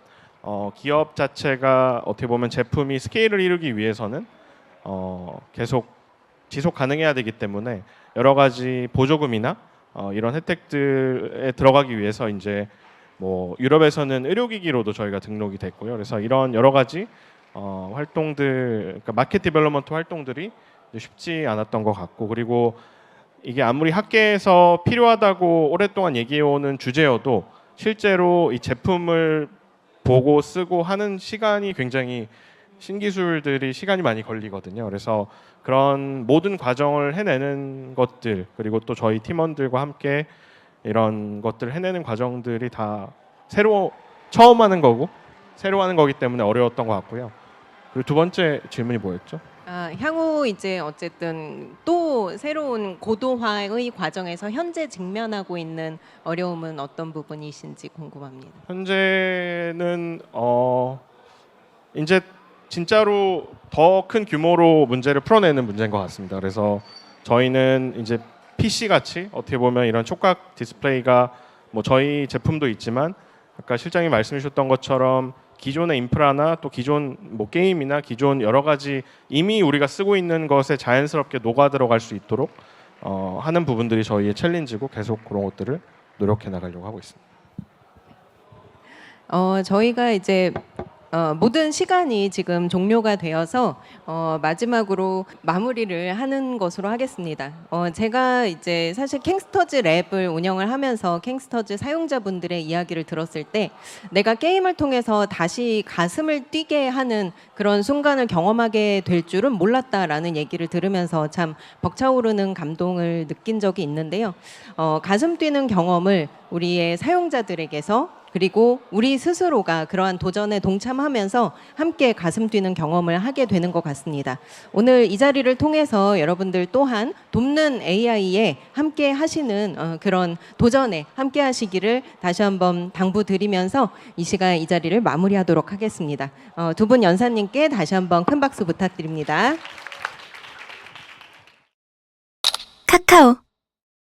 기업 자체가 어떻게 보면 제품이 스케일을 이루기 위해서는 계속 지속 가능해야 되기 때문에 여러 가지 보조금이나 이런 혜택들에 들어가기 위해서 이제 뭐 유럽에서는 의료기기로도 저희가 등록이 됐고요. 그래서 이런 여러 가지 활동들, 그러니까 마켓 디벨롭먼트 활동들이 쉽지 않았던 것 같고 그리고 이게 아무리 학계에서 필요하다고 오랫동안 얘기해오는 주제여도 실제로 이 제품을 보고 쓰고 하는 시간이 굉장히 신기술들이 시간이 많이 걸리거든요. 그래서 그런 모든 과정을 해내는 것들 그리고 또 저희 팀원들과 함께 이런 것들을 해내는 과정들이 다 처음 하는 거고 새로 하는 거기 때문에 어려웠던 것 같고요. 그리고 두 번째 질문이 뭐였죠? 향후 이제 어쨌든 또 새로운 고도화의 과정에서 현재 직면하고 있는 어려움은 어떤 부분이신지 궁금합니다. 현재는 이제 진짜로 더 큰 규모로 문제를 풀어내는 문제인 것 같습니다. 그래서 저희는 이제 PC 같이 어떻게 보면 이런 촉각 디스플레이가 뭐 저희 제품도 있지만 아까 실장님 말씀해 주셨던 것처럼 기존의 인프라나 또 기존 뭐 게임이나 기존 여러 가지 이미 우리가 쓰고 있는 것에 자연스럽게 녹아 들어갈 수 있도록 하는 부분들이 저희의 챌린지고 계속 그런 것들을 노력해 나가려고 하고 있습니다. 저희가 이제 모든 시간이 지금 종료가 되어서 마지막으로 마무리를 하는 것으로 하겠습니다. 제가 이제 사실 캥스터즈 랩을 운영을 하면서 캥스터즈 사용자분들의 이야기를 들었을 때 내가 게임을 통해서 다시 가슴을 뛰게 하는 그런 순간을 경험하게 될 줄은 몰랐다라는 얘기를 들으면서 참 벅차오르는 감동을 느낀 적이 있는데요. 가슴 뛰는 경험을 우리의 사용자들에게서 그리고 우리 스스로가 그러한 도전에 동참하면서 함께 가슴 뛰는 경험을 하게 되는 것 같습니다. 오늘 이 자리를 통해서 여러분들 또한 돕는 AI에 함께 하시는 그런 도전에 함께 하시기를 다시 한번 당부드리면서 이 시간 이 자리를 마무리하도록 하겠습니다. 두 분 연사님께 다시 한번 큰 박수 부탁드립니다. 카카오